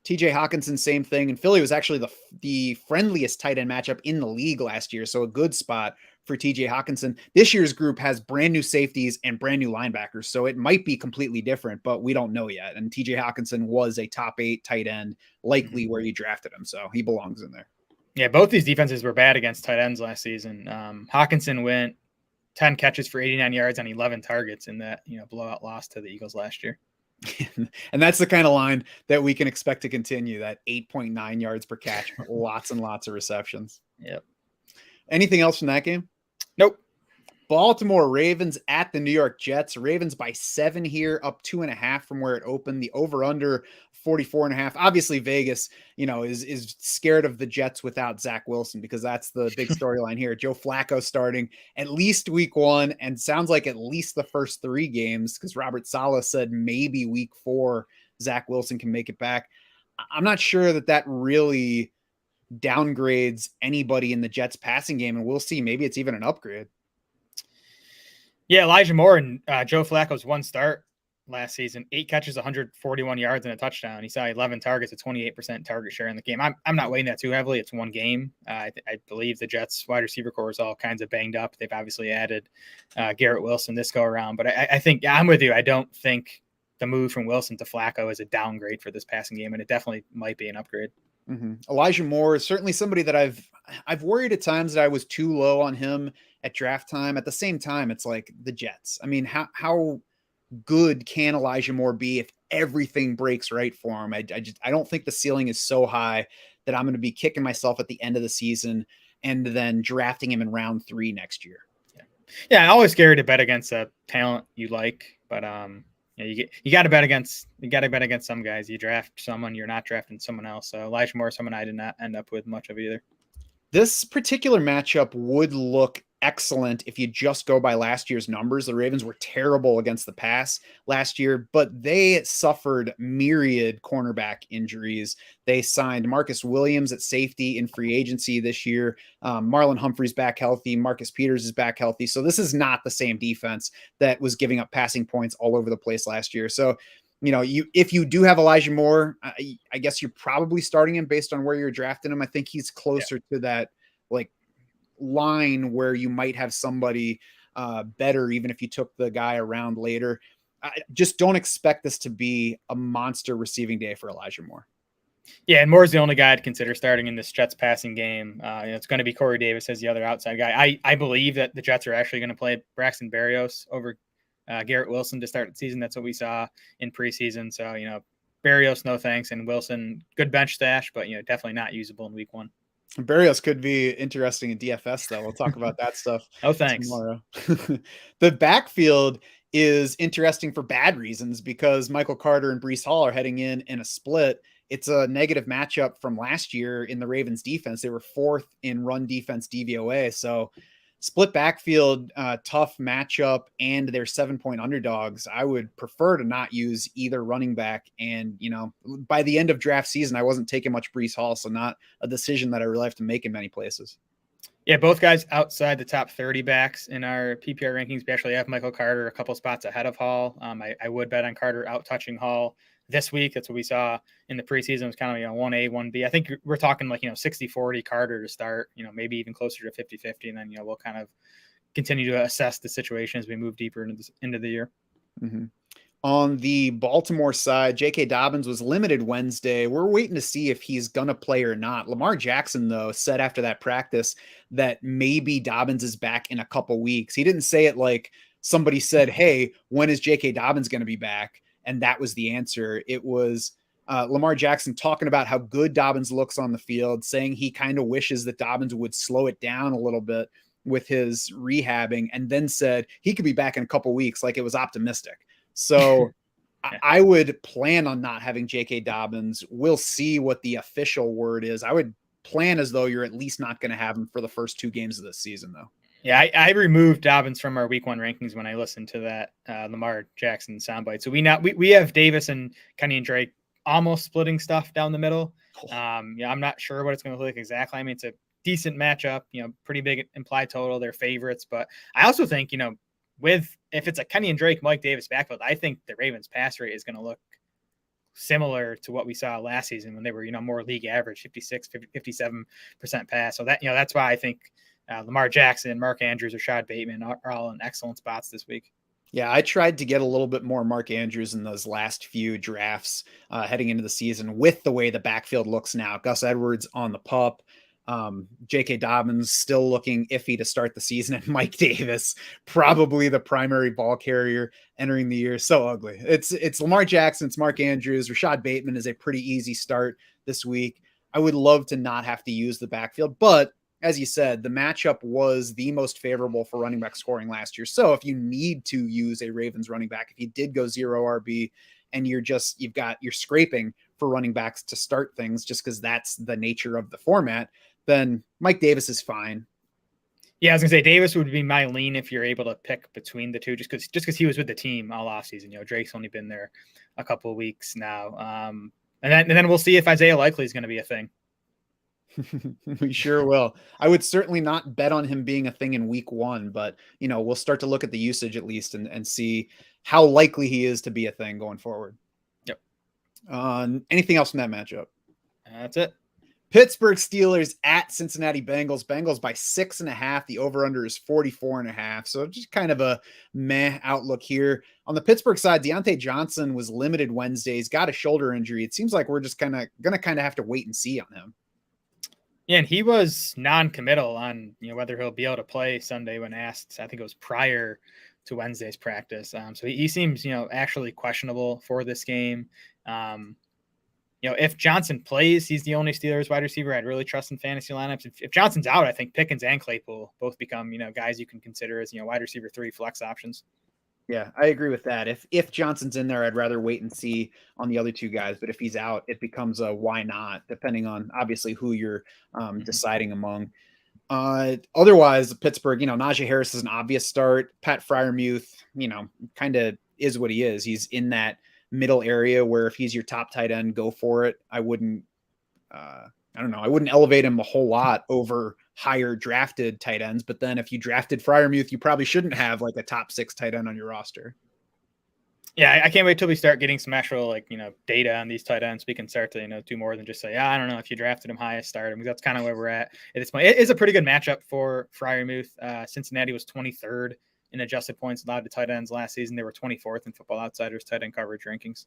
TJ Hawkinson, same thing. And Philly was actually the friendliest tight end matchup in the league last year. So a good spot for TJ Hawkinson. This year's group has brand new safeties and brand new linebackers. So it might be completely different, but we don't know yet. And TJ Hawkinson was a top 8 tight end, likely where you drafted him. So he belongs in there. Yeah, both these defenses were bad against tight ends last season. Hawkinson went 10 catches for 89 yards on 11 targets in that, blowout loss to the Eagles last year. And that's the kind of line that we can expect to continue, that 8.9 yards per catch, but lots and lots of receptions. Yep. Anything else from that game? Nope. Baltimore Ravens at the New York Jets. Ravens by 7 here, up 2.5 from where it opened. The over under 44.5. Obviously Vegas, is scared of the Jets without Zach Wilson, because that's the big storyline here. Joe Flacco starting at least week 1, and sounds like at least the first 3 games, because Robert Saleh said maybe week 4 Zach Wilson can make it back. I'm not sure that really downgrades anybody in the Jets passing game, and we'll see. Maybe it's even an upgrade. Yeah, Elijah Moore and Joe Flacco's one start last season, 8 catches, 141 yards and a touchdown. He saw 11 targets, a 28% target share in the game. I'm not weighing that too heavily. It's one game. I believe the Jets wide receiver core is all kinds of banged up. They've obviously added Garrett Wilson this go around, but I think I'm with you. I don't think the move from Wilson to Flacco is a downgrade for this passing game, and it definitely might be an upgrade. Mm-hmm. Elijah Moore is certainly somebody that I've worried at times that I was too low on him at draft time. At the same time, it's like the Jets. I mean, how good can Elijah Moore be if everything breaks right for him? I don't think the ceiling is so high that I'm going to be kicking myself at the end of the season and then drafting him in round 3 next year. Yeah, I'm always scary to bet against a talent you like, but you got to bet against some guys. You draft someone, you're not drafting someone else. So Elijah Moore is someone I did not end up with much of either. This particular matchup would look excellent if you just go by last year's numbers. The Ravens were terrible against the pass last year, but they suffered myriad cornerback injuries. They signed Marcus Williams at safety in free agency this year. Marlon Humphrey's back healthy. Marcus Peters is back healthy. So this is not the same defense that was giving up passing points all over the place last year. So, if you do have Elijah Moore, I guess you're probably starting him based on where you're drafting him. I think he's closer to that line where you might have somebody better, even if you took the guy around later. I just don't expect this to be a monster receiving day for Elijah Moore. Yeah, and Moore's the only guy I'd consider starting in this Jets passing game. It's going to be Corey Davis as the other outside guy. I believe that the Jets are actually going to play Braxton Berrios over Garrett Wilson to start the season. That's what we saw in preseason. So, Berrios, no thanks, and Wilson, good bench stash, but, definitely not usable in week 1. Berrios could be interesting in DFS, though. We'll talk about that stuff. Oh, thanks. Tomorrow. The backfield is interesting for bad reasons, because Michael Carter and Breece Hall are heading in a split. It's a negative matchup from last year in the Ravens defense. They were 4th in run defense DVOA. So split backfield, tough matchup, and they're 7-point underdogs. I would prefer to not use either running back. And, by the end of draft season, I wasn't taking much Breece Hall, so not a decision that I really have to make in many places. Yeah, both guys outside the top 30 backs in our PPR rankings. We actually have Michael Carter a couple spots ahead of Hall. I would bet on Carter out touching Hall this week. That's what we saw in the preseason. It was kind of, 1A, 1B. I think we're talking 60-40 Carter to start, maybe even closer to 50-50. And then, we'll kind of continue to assess the situation as we move deeper into the year. Mm-hmm. On the Baltimore side, J.K. Dobbins was limited Wednesday. We're waiting to see if he's going to play or not. Lamar Jackson, though, said after that practice that maybe Dobbins is back in a couple weeks. He didn't say it like somebody said, hey, when is J.K. Dobbins going to be back? And that was the answer. It was Lamar Jackson talking about how good Dobbins looks on the field, saying he kind of wishes that Dobbins would slow it down a little bit with his rehabbing, and then said he could be back in a couple weeks, like it was optimistic. So yeah. I would plan on not having J.K. Dobbins. We'll see what the official word is. I would plan as though you're at least not going to have him for the first 2 games of this season, though. Yeah, I removed Dobbins from our week 1 rankings when I listened to that Lamar Jackson soundbite. So we have Davis and Kenyon Drake almost splitting stuff down the middle. I'm not sure what it's going to look like exactly. I mean, it's a decent matchup, pretty big implied total. They're favorites, but I also think, if it's a Kenyon Drake, Mike Davis backfield, I think the Ravens pass rate is going to look similar to what we saw last season when they were, more league average, 57% pass. So that, that's why I think Lamar Jackson, Mark Andrews, Rashad Bateman are all in excellent spots this week. Yeah, I tried to get a little bit more Mark Andrews in those last few drafts heading into the season with the way the backfield looks now. Gus Edwards on the pup. J.K. Dobbins still looking iffy to start the season, and Mike Davis probably the primary ball carrier entering the year. So ugly. It's Lamar Jackson, it's Mark Andrews. Rashad Bateman is a pretty easy start this week. I would love to not have to use the backfield, but as you said, the matchup was the most favorable for running back scoring last year. So if you need to use a Ravens running back, if you did go 0 RB and you're scraping for running backs to start things just because that's the nature of the format, then Mike Davis is fine. Yeah, I was gonna say Davis would be my lean if you're able to pick between the two, just because he was with the team all offseason. Drake's only been there a couple of weeks now, and then we'll see if Isaiah Likely is going to be a thing. We sure will. I would certainly not bet on him being a thing in week 1, but we'll start to look at the usage at least and see how likely he is to be a thing going forward. Yep. Anything else from that matchup? That's it. Pittsburgh Steelers at Cincinnati Bengals. Bengals by 6.5. The over-under is 44.5. So just kind of a meh outlook here. On the Pittsburgh side, Deontay Johnson was limited Wednesday. He's got a shoulder injury. It seems like we're just going to have to wait and see on him. Yeah, and he was non-committal on whether he'll be able to play Sunday when asked. I think it was prior to Wednesday's practice. So he seems actually questionable for this game. If Johnson plays, he's the only Steelers wide receiver I'd really trust in fantasy lineups. If Johnson's out, I think Pickens and Claypool both become guys you can consider as wide receiver 3 flex options. Yeah, I agree with that. If Johnson's in there, I'd rather wait and see on the other two guys. But if he's out, it becomes a why not, depending on obviously who you're deciding among. Otherwise, Pittsburgh, Najee Harris is an obvious start. Pat Freiermuth, kind of is what he is. He's in that middle area where if he's your top tight end, go for it. I wouldn't elevate him a whole lot over higher drafted tight ends, but then if you drafted Freiermuth, you probably shouldn't have like a top 6 tight end on your roster. Yeah, I can't wait till we start getting some actual data on these tight ends. We can start to do more than just say, I don't know if you drafted him highest, start him, because that's kind of where we're at this point. It is a pretty good matchup for Freiermuth. Cincinnati was 23rd in adjusted points allowed to tight ends last season. They were 24th in Football Outsiders tight end coverage rankings.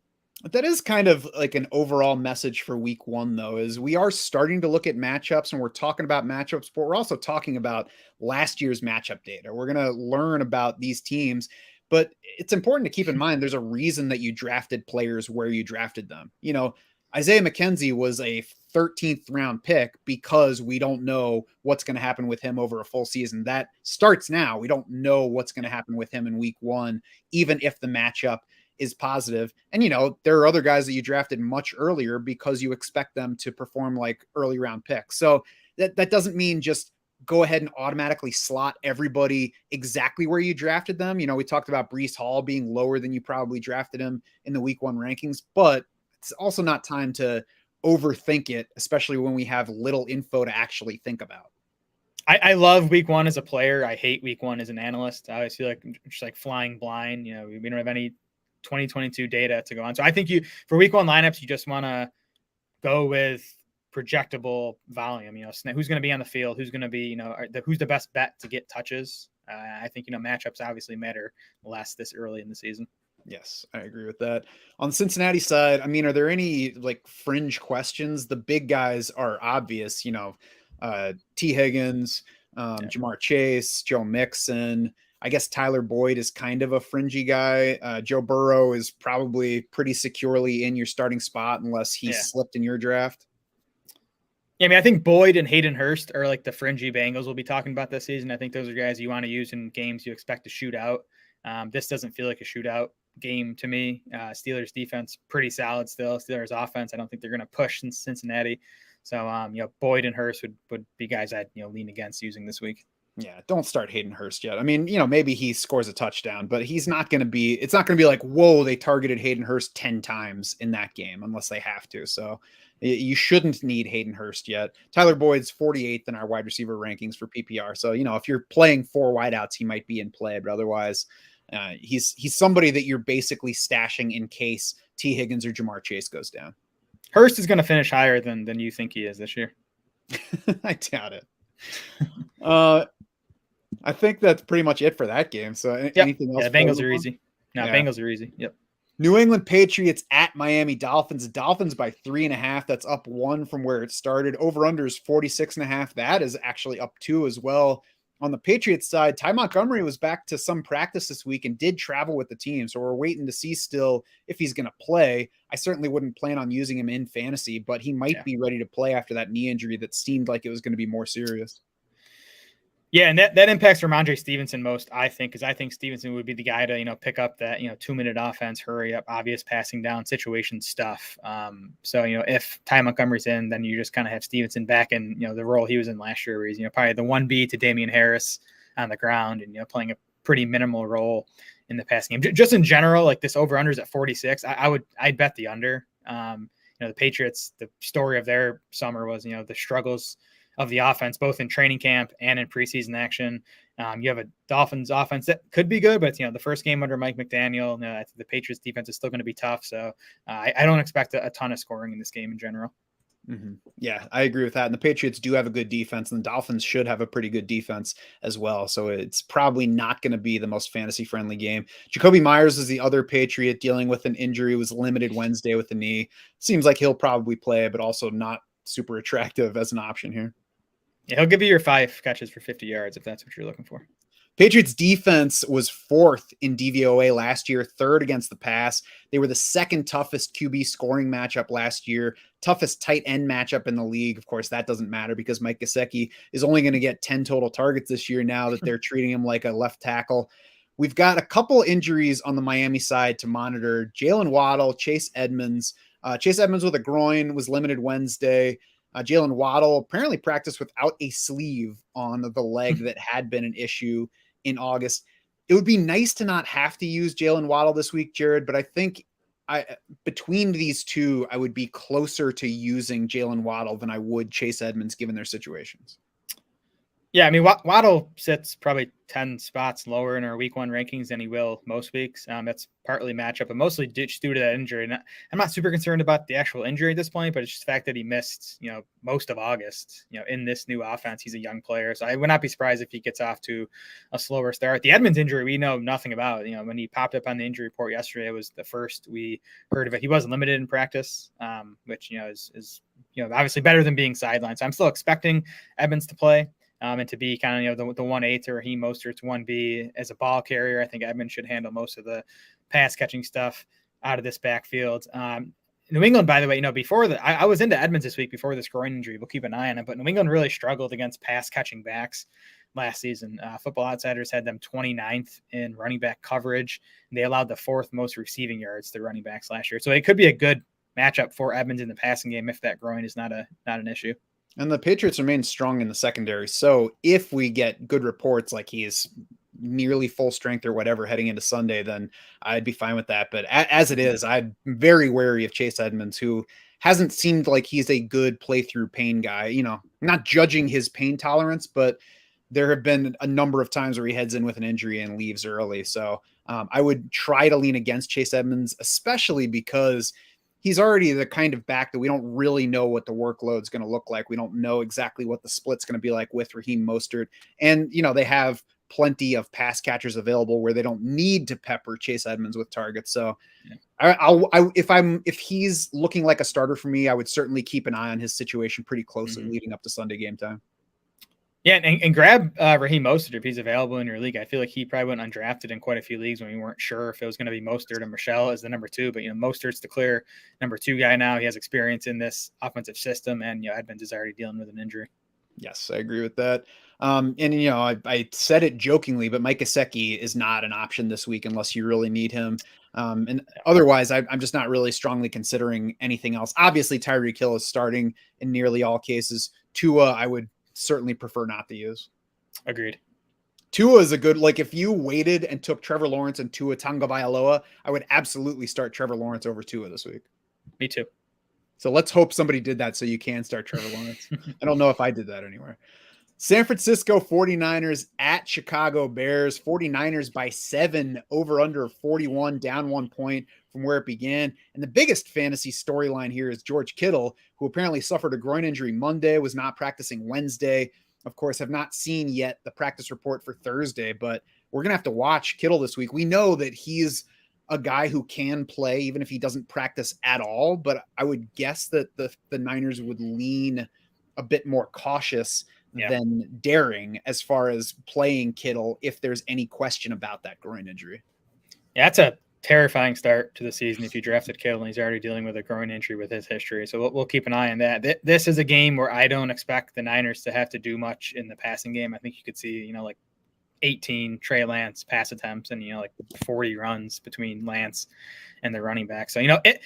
That is kind of like an overall message for week 1, though, is we are starting to look at matchups and we're talking about matchups, but we're also talking about last year's matchup data. We're going to learn about these teams, but it's important to keep in mind there's a reason that you drafted players where you drafted them. Isaiah McKenzie was a 13th round pick because we don't know what's going to happen with him over a full season. That starts now. We don't know what's going to happen with him in week 1, even if the matchup is positive. And, there are other guys that you drafted much earlier because you expect them to perform like early round picks. So that doesn't mean just go ahead and automatically slot everybody exactly where you drafted them. We talked about Breece Hall being lower than you probably drafted him in the week 1 rankings, but it's also not time to overthink it, especially when we have little info to actually think about. I love week 1 as a player. I hate week 1 as an analyst. I always feel like just like flying blind. We don't have any 2022 data to go on. So I think for week 1 lineups, you just want to go with projectable volume. Who's going to be on the field, who's going to be, who's the best bet to get touches. I think, matchups obviously matter less this early in the season. Yes, I agree with that. On the Cincinnati side, are there any like fringe questions? The big guys are obvious, T. Higgins, Jamar Chase, Joe Mixon. I guess Tyler Boyd is kind of a fringy guy. Joe Burrow is probably pretty securely in your starting spot unless he slipped in your draft. Yeah, I think Boyd and Hayden Hurst are like the fringy Bengals we'll be talking about this season. I think those are guys you want to use in games you expect to shoot out. This doesn't feel like a shootout game to me. Steelers defense pretty solid still. Steelers offense, I don't think they're going to push in Cincinnati. So Boyd and Hurst would be guys I'd lean against using this week. Yeah, don't start Hayden Hurst yet. Maybe he scores a touchdown, but it's not going to be like, whoa, they targeted Hayden Hurst 10 times in that game unless they have to. So you shouldn't need Hayden Hurst yet. Tyler Boyd's 48th in our wide receiver rankings for PPR. So, if you're playing 4 wideouts, he might be in play, but otherwise he's somebody that you're basically stashing in case T. Higgins or Jamar Chase goes down. Hurst is going to finish higher than you think he is this year. I doubt it. I think that's pretty much it for that game. So anything else? Yeah, Bengals are easy. No, yeah. Bengals are easy. Yep. New England Patriots at Miami Dolphins. Dolphins by 3.5. That's up 1 from where it started. Over under is 46.5. That is actually up 2 as well. On the Patriots side, Ty Montgomery was back to some practice this week and did travel with the team. So we're waiting to see still if he's going to play. I certainly wouldn't plan on using him in fantasy, but he might be ready to play after that knee injury that seemed like it was going to be more serious. Yeah, and that impacts Ramondre Stevenson most, I think, because I think Stevenson would be the guy to, pick up that, 2-minute offense, hurry up, obvious passing down situation stuff. So, if Ty Montgomery's in, then you just kind of have Stevenson back in, the role he was in last year, where he's, probably the 1B to Damian Harris on the ground and, playing a pretty minimal role in the passing game. Just in general, like this over-under is at 46. I'd bet the under. The Patriots, the story of their summer was, the struggles of the offense, both in training camp and in preseason action. You have a Dolphins offense that could be good, but the first game under Mike McDaniel, I think the Patriots defense is still going to be tough. So I don't expect a ton of scoring in this game in general. Mm-hmm. Yeah, I agree with that. And the Patriots do have a good defense, and the Dolphins should have a pretty good defense as well. So it's probably not going to be the most fantasy friendly game. Jacoby Myers is the other Patriot dealing with an injury, was limited Wednesday with the knee. Seems like he'll probably play, but also not super attractive as an option here. Yeah, he'll give you your 5 catches for 50 yards if that's what you're looking for. Patriots defense was 4th in DVOA last year, 3rd against the pass. They were the 2nd toughest QB scoring matchup last year, toughest tight end matchup in the league. Of course, that doesn't matter because Mike Gesicki is only going to get 10 total targets this year now that they're treating him like a left tackle. We've got a couple injuries on the Miami side to monitor. Jalen Waddle, Chase Edmonds. Chase Edmonds with a groin was limited Wednesday. Jalen Waddle apparently practiced without a sleeve on the leg that had been an issue in August. It would be nice to not have to use Jalen Waddle this week, Jared, but I think between these two, I would be closer to using Jalen Waddle than I would Chase Edmonds given their situations. Yeah, I mean, Waddle sits probably 10 spots lower in our week 1 rankings than he will most weeks. That's partly matchup, but mostly just due to that injury. And I'm not super concerned about the actual injury at this point, but it's just the fact that he missed, most of August, in this new offense. He's a young player, so I would not be surprised if he gets off to a slower start. The Edmonds injury, we know nothing about. When he popped up on the injury report yesterday, it was the first we heard of it. He wasn't limited in practice, which, is obviously better than being sidelined. So I'm still expecting Edmonds to play. And to be kind of, the 1A to Raheem Mostert's 1B as a ball carrier. I think Edmonds should handle most of the pass catching stuff out of this backfield. New England, by the way, before I was into Edmonds this week before this groin injury. We'll keep an eye on it, but New England really struggled against pass catching backs last season. Football Outsiders had them 29th in running back coverage, and they allowed the 4th most receiving yards to running backs last year. So it could be a good matchup for Edmonds in the passing game if that groin is not an issue. And the Patriots remain strong in the secondary. So if we get good reports like he is nearly full strength or whatever heading into Sunday, then I'd be fine with that. But as it is, I'm very wary of Chase Edmonds, who hasn't seemed like he's a good play-through pain guy. Not judging his pain tolerance, but there have been a number of times where he heads in with an injury and leaves early. So I would try to lean against Chase Edmonds, especially because he's already the kind of back that we don't really know what the workload's going to look like. We don't know exactly what the split's going to be like with Raheem Mostert. And, they have plenty of pass catchers available where they don't need to pepper Chase Edmonds with targets. So if he's looking like a starter for me, I would certainly keep an eye on his situation pretty closely leading up to Sunday game time. Yeah, and grab Raheem Mostert if he's available in your league. I feel like he probably went undrafted in quite a few leagues when we weren't sure if it was going to be Mostert and Michelle as the number 2. But, Mostert's the clear number 2 guy now. He has experience in this offensive system, and, Edmonds is already dealing with an injury. Yes, I agree with that. I said it jokingly, but Mike Gesicki is not an option this week unless you really need him. And otherwise, I'm just not really strongly considering anything else. Obviously, Tyreek Hill is starting in nearly all cases. Tua, I would certainly prefer not to use. Agreed. Tua is a good, if you waited and took Trevor Lawrence and Tua Tagovailoa, I would absolutely start Trevor Lawrence over Tua this week. Me too. So let's hope somebody did that so you can start Trevor Lawrence. I don't know if I did that anywhere. San Francisco 49ers at Chicago Bears. 49ers by 7, over under 41, down 1 point from where it began. And the biggest fantasy storyline here is George Kittle, who apparently suffered a groin injury Monday, was not practicing Wednesday. Of course, have not seen yet the practice report for Thursday, but we're going to have to watch Kittle this week. We know that he's a guy who can play even if he doesn't practice at all. But I would guess that the Niners would lean a bit more cautious than daring as far as playing Kittle if there's any question about that groin injury. Yeah, that's a terrifying start to the season if you drafted Kittle and he's already dealing with a groin injury with his history. So we'll keep an eye on that. This is a game where I don't expect the Niners to have to do much in the passing game. I think you could see, like 18 Trey Lance pass attempts and, like 40 runs between Lance and the running back. So,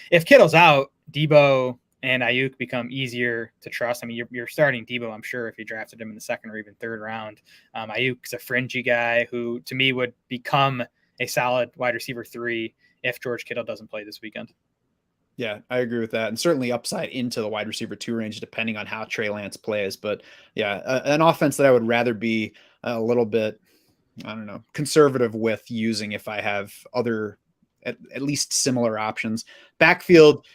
if Kittle's out, Debo and Ayuk become easier to trust. I mean, you're starting Debo, I'm sure, if you drafted him in the second or even third round. Ayuk's a fringy guy who, to me, would become a solid wide receiver 3 if George Kittle doesn't play this weekend. Yeah, I agree with that. And certainly upside into the wide receiver 2 range, depending on how Trey Lance plays. But yeah, an offense that I would rather be a little bit, I don't know, conservative with using if I have other, at least similar options. Backfield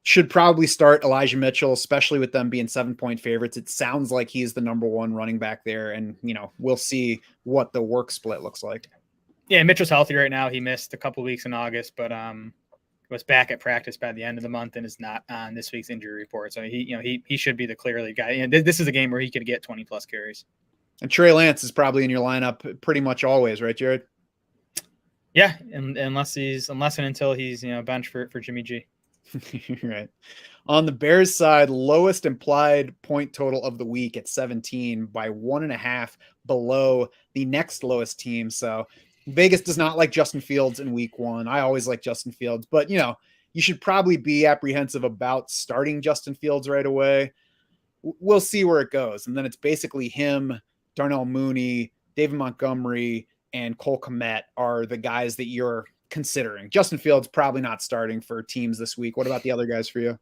should probably start Elijah Mitchell, especially with them being 7-point favorites. It sounds like he's the number 1 running back there. And, we'll see what the work split looks like. Yeah, Mitchell's healthy right now. He missed a couple weeks in August, but was back at practice by the end of the month and is not on this week's injury report. So he should be the clear lead guy. This is a game where he could get 20 plus carries. And Trey Lance is probably in your lineup pretty much always, right, Jared? Yeah, unless and until he's benched for Jimmy G. Right. On the Bears side, lowest implied point total of the week at 17 by 1.5 below the next lowest team. So Vegas does not like Justin Fields in week 1. I always like Justin Fields, but you should probably be apprehensive about starting Justin Fields right away. We'll see where it goes. And then it's basically him, Darnell Mooney, David Montgomery, and Cole Kmet are the guys that you're considering. Justin Fields probably not starting for teams this week. What about the other guys for you?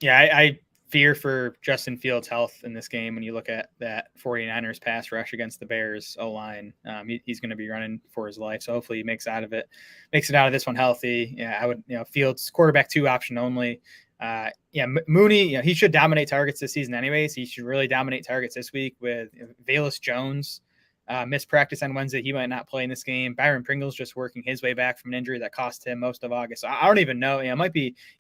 Yeah, I fear for Justin Fields' health in this game. When you look at that 49ers pass rush against the Bears O-line, he's going to be running for his life. So hopefully he makes it out of this one healthy. Yeah, I would, Fields quarterback 2 option only. Mooney, he should dominate targets this season anyways. He should really dominate targets this week with Velus Jones. Missed practice on Wednesday. He might not play in this game. Byron Pringle's just working his way back from an injury that cost him most of August. So I don't even know. It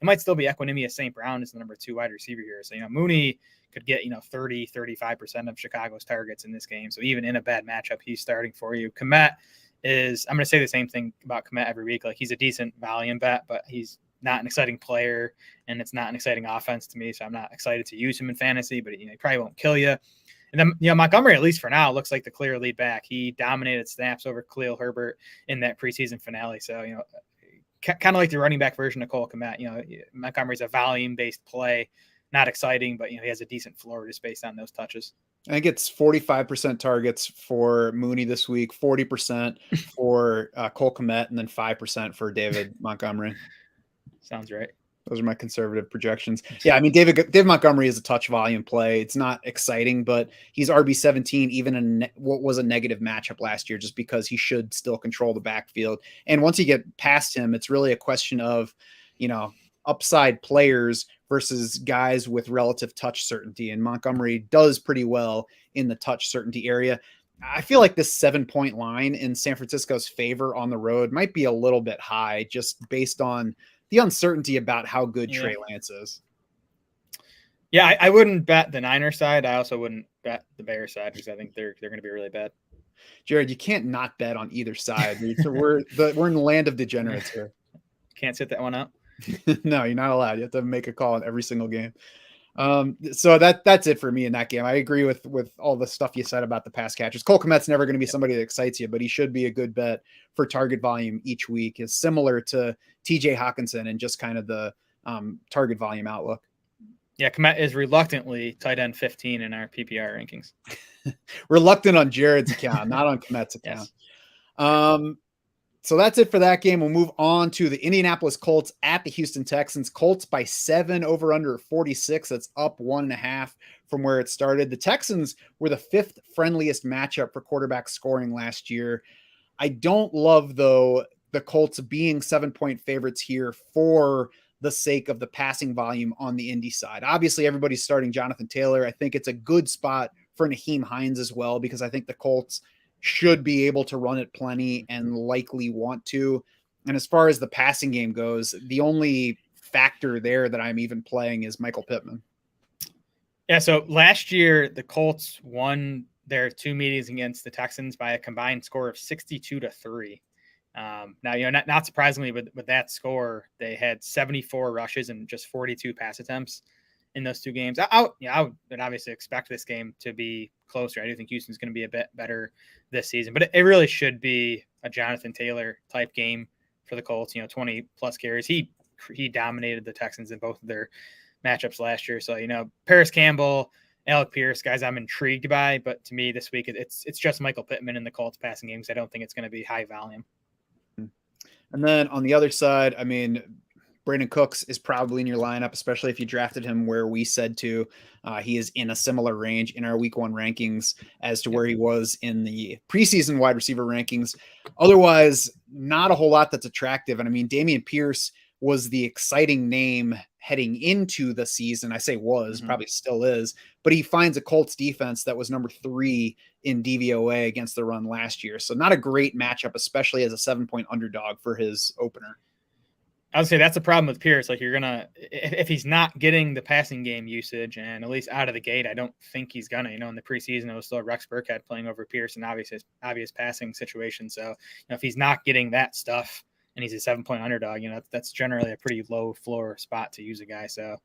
might still be Equanimeous St. Brown as the number 2 wide receiver here. So, Mooney could get, 30, 35% of Chicago's targets in this game. So even in a bad matchup, he's starting for you. Kmet I'm going to say the same thing about Kmet every week. Like, he's a decent volume bet, but he's not an exciting player and it's not an exciting offense to me. So I'm not excited to use him in fantasy, but he probably won't kill you. And then, Montgomery, at least for now, looks like the clear lead back. He dominated snaps over Khalil Herbert in that preseason finale. So, kind of like the running back version of Cole Kmet. Montgomery's a volume-based play. Not exciting, but, he has a decent floor just based on those touches. I think it's 45% targets for Mooney this week, 40% for Cole Kmet, and then 5% for David Montgomery. Sounds right. Those are my conservative projections. Yeah, I mean, David Montgomery is a touch volume play. It's not exciting, but he's RB17 even in what was a negative matchup last year, just because he should still control the backfield. And once you get past him, it's really a question of, upside players versus guys with relative touch certainty. And Montgomery does pretty well in the touch certainty area. I feel like this 7-point line in San Francisco's favor on the road might be a little bit high, just based on the uncertainty about how good Trey Lance is. Yeah, I wouldn't bet the Niners side. I also wouldn't bet the Bears side because I think they're going to be really bad. Jared, you can't not bet on either side. We're in the land of degenerates here. Can't sit that one out. No, you're not allowed. You have to make a call in every single game. So that's it for me in that game. I agree with all the stuff you said about the pass catchers. Cole Kmet's never going to be somebody that excites you, but he should be a good bet for target volume each week. Is similar to TJ Hawkinson and just kind of the target volume outlook. Yeah, Kmet is reluctantly tight end 15 in our PPR rankings. Reluctant on Jared's account, not on Kmet's account. Yes. So that's it for that game. We'll move on to the Indianapolis Colts at the Houston Texans. Colts by 7, over under 46. That's up 1.5 from where it started. The Texans were the 5th friendliest matchup for quarterback scoring last year. I don't love, though, the Colts being 7-point favorites here for the sake of the passing volume on the Indy side. Obviously, everybody's starting Jonathan Taylor. I think it's a good spot for Naheem Hines as well, because I think the Colts should be able to run it plenty and likely want to. And as far as the passing game goes, the only factor there that I'm even playing is Michael Pittman. Yeah, so last year the Colts won their 2 meetings against the Texans by a combined score of 62-3. Now, not surprisingly, with that score, they had 74 rushes and just 42 pass attempts in those 2 games. I would obviously expect this game to be closer. I do think Houston's going to be a bit better this season, but it really should be a Jonathan Taylor type game for the Colts. 20 plus carries. He dominated the Texans in both of their matchups last year. So, Paris Campbell, Alec Pierce, guys I'm intrigued by, but to me this week it's just Michael Pittman in the Colts passing games. I don't think it's going to be high volume. And then on the other side, I mean, Brandon Cooks is probably in your lineup, especially if you drafted him where we said to. He is in a similar range in our week 1 rankings as to where he was in the preseason wide receiver rankings. Otherwise, not a whole lot that's attractive. And I mean, Dameon Pierce was the exciting name heading into the season. I say was, probably still is, but he finds a Colts defense that was number 3 in DVOA against the run last year. So not a great matchup, especially as a 7-point underdog for his opener. I would say that's a problem with Pierce. Like, if he's not getting the passing game usage, and at least out of the gate, I don't think he's gonna. In the preseason, it was still Rex Burkhead playing over Pierce in obvious passing situation. So, if he's not getting that stuff, and he's a 7-point underdog, that's generally a pretty low floor spot to use a guy. So,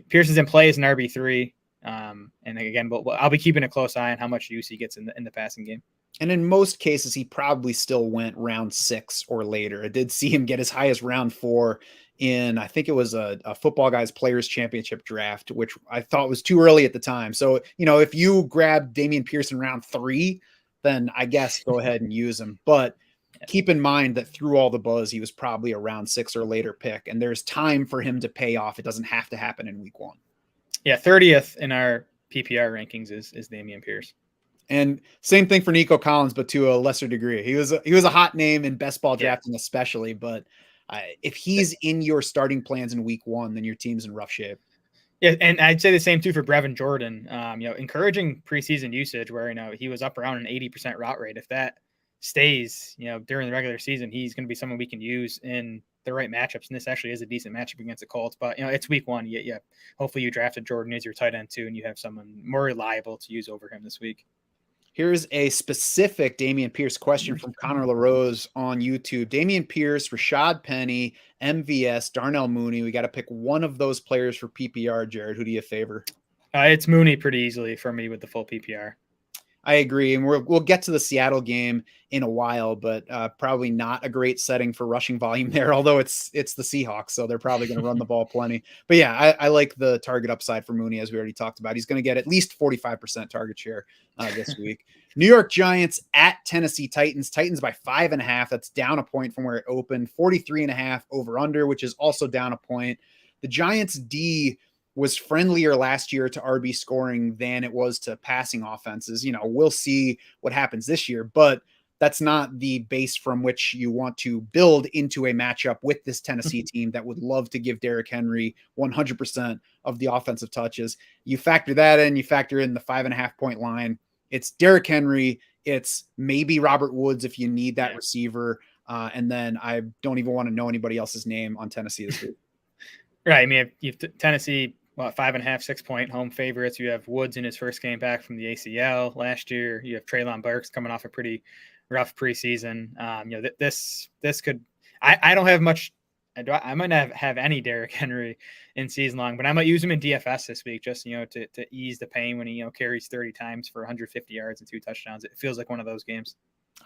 Pierce is in play as an RB3. And again, but I'll be keeping a close eye on how much use he gets in the passing game. And in most cases, he probably still went round 6 or later. I did see him get as high as round 4 in, I think it was a Football Guys Players Championship draft, which I thought was too early at the time. So, if you grab Dameon Pierce in round 3, then I guess go ahead and use him. But keep in mind that through all the buzz, he was probably a round 6 or later pick, and there's time for him to pay off. It doesn't have to happen in week 1. Yeah, 30th in our PPR rankings is Dameon Pierce. And same thing for Nico Collins, but to a lesser degree. He was a hot name in best ball drafting, especially. But if he's in your starting plans in week 1, then your team's in rough shape. Yeah, and I'd say the same too for Brevin Jordan. Encouraging preseason usage where he was up around an 80% route rate. If that stays, during the regular season, he's going to be someone we can use in the right matchups. And this actually is a decent matchup against the Colts. But it's week 1. Yeah. Hopefully you drafted Jordan as your tight end too, and you have someone more reliable to use over him this week. Here's a specific Dameon Pierce question from Connor LaRose on YouTube. Dameon Pierce, Rashad Penny, MVS, Darnell Mooney. We got to pick one of those players for PPR. Jared, who do you favor? It's Mooney pretty easily for me with the full PPR. I agree. And we'll get to the Seattle game in a while, but probably not a great setting for rushing volume there, although it's the Seahawks, so they're probably going to run the ball plenty. But yeah, I like the target upside for Mooney, as we already talked about. He's going to get at least 45% target share this week. New York Giants at Tennessee Titans. Titans by 5.5. That's down a point from where it opened. 43.5 over under, which is also down a point. The Giants D was friendlier last year to RB scoring than it was to passing offenses. We'll see what happens this year, but that's not the base from which you want to build into a matchup with this Tennessee team that would love to give Derrick Henry 100% of the offensive touches. You factor that in, you factor in the 5.5 point line. It's Derrick Henry. It's maybe Robert Woods if you need that receiver. And then I don't even want to know anybody else's name on Tennessee this week. Right. I mean, you've Tennessee, 5.5, 6 point home favorites. You have Woods in his first game back from the ACL last year. You have Treylon Burks coming off a pretty rough preseason. This could, I don't have much. I might not have any Derrick Henry in season long, but I might use him in DFS this week just, to ease the pain when he, carries 30 times for 150 yards and 2 touchdowns. It feels like one of those games.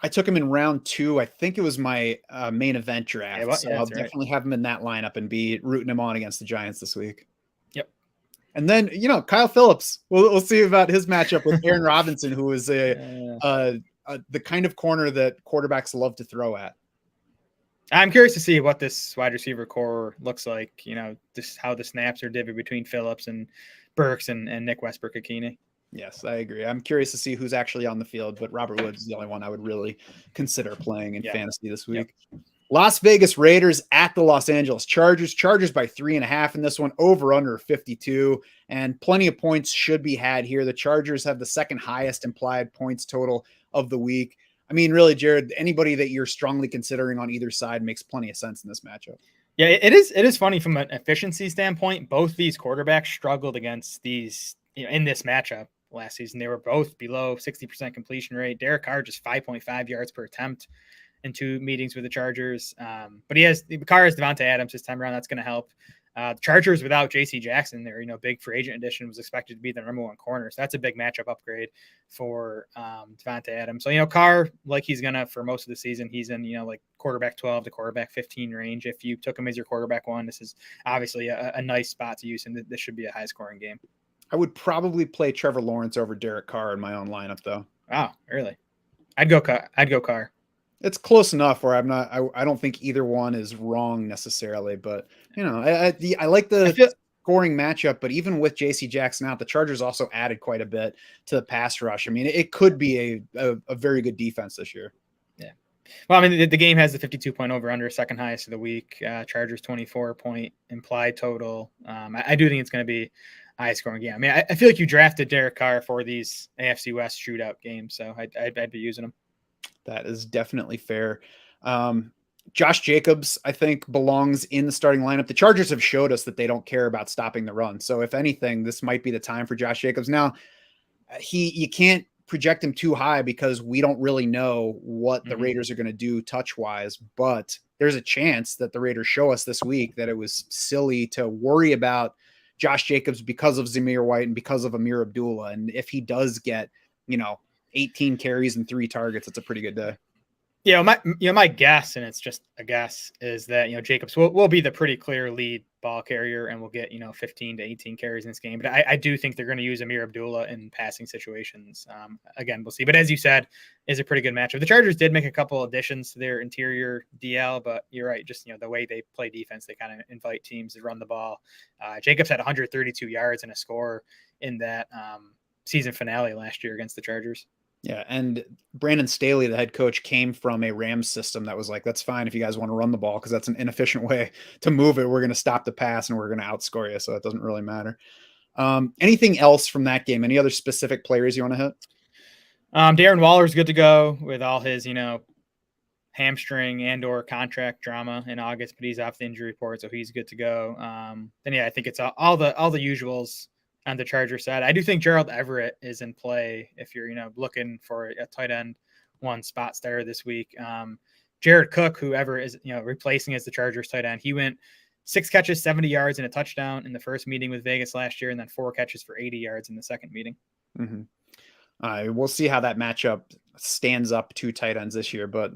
I took him in round 2. I think it was my main event draft. I'll definitely have him in that lineup and be rooting him on against the Giants this week. Yep. And then, Kyle Phillips, we'll see about his matchup with Aaron Robinson, who is the kind of corner that quarterbacks love to throw at. I'm curious to see what this wide receiver core looks like, how the snaps are divvied between Phillips and Burks and Nick Westbrook-Ikhine. Yes, I agree. I'm curious to see who's actually on the field, but Robert Woods is the only one I would really consider playing in fantasy this week. Yep. Las Vegas Raiders at the Los Angeles Chargers. Chargers by 3.5 in this one, over under 52, and plenty of points should be had here. The Chargers have the second highest implied points total of the week. I mean, really, Jared, anybody that you're strongly considering on either side makes plenty of sense in this matchup. Yeah, it is funny from an efficiency standpoint. Both these quarterbacks struggled against these, in this matchup last season. They were both below 60% completion rate. Derek Carr just 5.5 yards per attempt in 2 meetings with the Chargers. But Carr has Devontae Adams this time around. That's going to help. The Chargers without J.C. Jackson, their big free agent addition, was expected to be the number 1 corner. So that's a big matchup upgrade for Devontae Adams. So Carr, like he's gonna for most of the season, he's in like quarterback 12 to quarterback 15 range. If you took him as your quarterback 1, this is obviously a nice spot to use, and this should be a high scoring game. I would probably play Trevor Lawrence over Derek Carr in my own lineup, though. Wow, really? I'd go Carr. It's close enough where I don't think either one is wrong necessarily, but I like the scoring matchup, but even with JC Jackson out, the Chargers also added quite a bit to the pass rush. I mean, it could be a very good defense this year. Yeah. Well, I mean, the game has the 52-point over-under, second highest of the week. Chargers 24-point implied total. I do think it's going to be a high-scoring game. I mean, I feel like you drafted Derek Carr for these AFC West shootout games, so I'd be using him. That is definitely fair. Josh Jacobs, I think, belongs in the starting lineup. The Chargers have showed us that they don't care about stopping the run. So if anything, this might be the time for Josh Jacobs. Now, you can't project him too high because we don't really know what the Raiders are going to do touch-wise, but there's a chance that the Raiders show us this week that it was silly to worry about Josh Jacobs because of Zamir White and because of Amir Abdullah. And if he does get, 18 carries and 3 targets, it's a pretty good day. Yeah, my guess, and it's just a guess, is that Jacobs will be the pretty clear lead ball carrier and will get 15 to 18 carries in this game. But I do think they're going to use Amir Abdullah in passing situations. Again, we'll see. But as you said, is a pretty good matchup. The Chargers did make a couple additions to their interior DL, but you're right. Just the way they play defense, they kind of invite teams to run the ball. Jacobs had 132 yards and a score in that season finale last year against the Chargers. Yeah, and Brandon Staley, the head coach, came from a Rams system that was like, that's fine if you guys want to run the ball because that's an inefficient way to move it. We're going to stop the pass and we're going to outscore you, so it doesn't really matter. Anything else from that game? Any other specific players you want to hit? Darren Waller's good to go with all his, hamstring and or contract drama in August, but he's off the injury report, so he's good to go. Then I think it's all the usuals on the Charger side. I do think Gerald Everett is in play if you're, looking for a tight end 1 spot starter this week. Jared Cook, whoever is, replacing as the Chargers tight end, he went 6 catches, 70 yards and a touchdown in the first meeting with Vegas last year, and then 4 catches for 80 yards in the second meeting. We'll see how that matchup stands up to tight ends this year. But,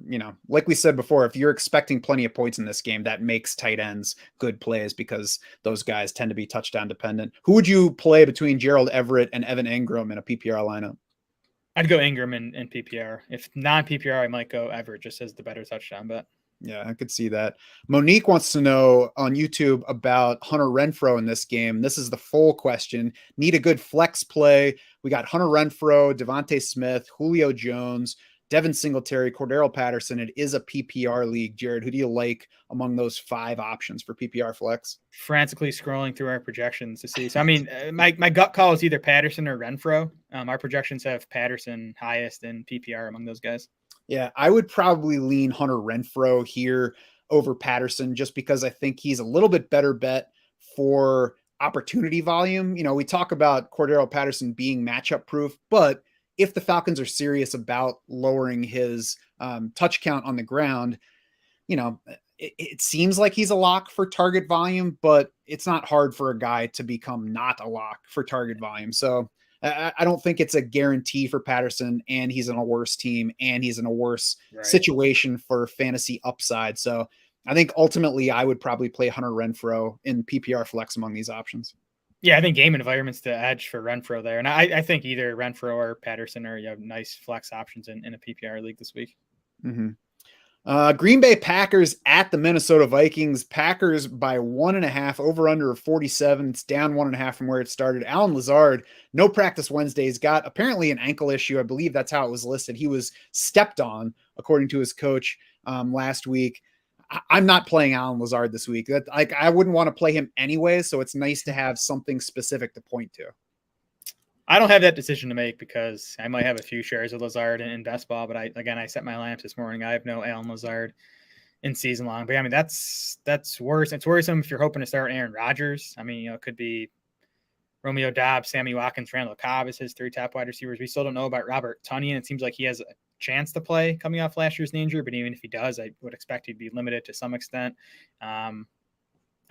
like we said before, if you're expecting plenty of points in this game, that makes tight ends good plays because those guys tend to be touchdown dependent. Who would you play between Gerald Everett and Evan Engram in a PPR lineup? I'd go Engram in PPR. If non-PPR, I might go Everett just as the better touchdown bet. Yeah, I could see that. Monique wants to know on YouTube about Hunter Renfrow in this game. This is the full question. Need a good flex play. We got Hunter Renfrow, Devontae Smith, Julio Jones, Devin Singletary, Cordero Patterson. It is a PPR league. Jared, who do you like among those 5 options for PPR flex? Frantically scrolling through our projections to see. So, I mean, my gut call is either Patterson or Renfrow. Our projections have Patterson highest in PPR among those guys. Yeah, I would probably lean Hunter Renfrow here over Patterson just because I think he's a little bit better bet for opportunity volume. We talk about Cordero Patterson being matchup proof, but if the Falcons are serious about lowering his touch count on the ground, it seems like he's a lock for target volume, but it's not hard for a guy to become not a lock for target volume. So I don't think it's a guarantee for Patterson, and he's in a worse team and he's in a worse situation for fantasy upside. So I think ultimately I would probably play Hunter Renfrow in PPR flex among these options. Yeah, I think game environment's the edge for Renfrow there. And I think either Renfrow or Patterson are nice flex options in a PPR league this week. Green Bay Packers at the Minnesota Vikings. Packers by 1.5, over under of 47. It's down 1.5 from where it started. Alan Lazard, no practice Wednesday. He's got apparently an ankle issue. I believe that's how it was listed. He was stepped on, according to his coach last week. I'm not playing Alan Lazard this week. I wouldn't want to play him anyway, so it's nice to have something specific to point to. I don't have that decision to make because I might have a few shares of Lazard in best ball, but I set my lineups this morning. I have no Allen Lazard in season long, but I mean, that's worse. It's worrisome if you're hoping to start Aaron Rodgers. I mean, it could be Romeo Doubs, Sammy Watkins, Randall Cobb as his 3 top wide receivers. We still don't know about Robert Tonyan. It seems like he has a chance to play coming off last year's knee injury, but even if he does, I would expect he'd be limited to some extent.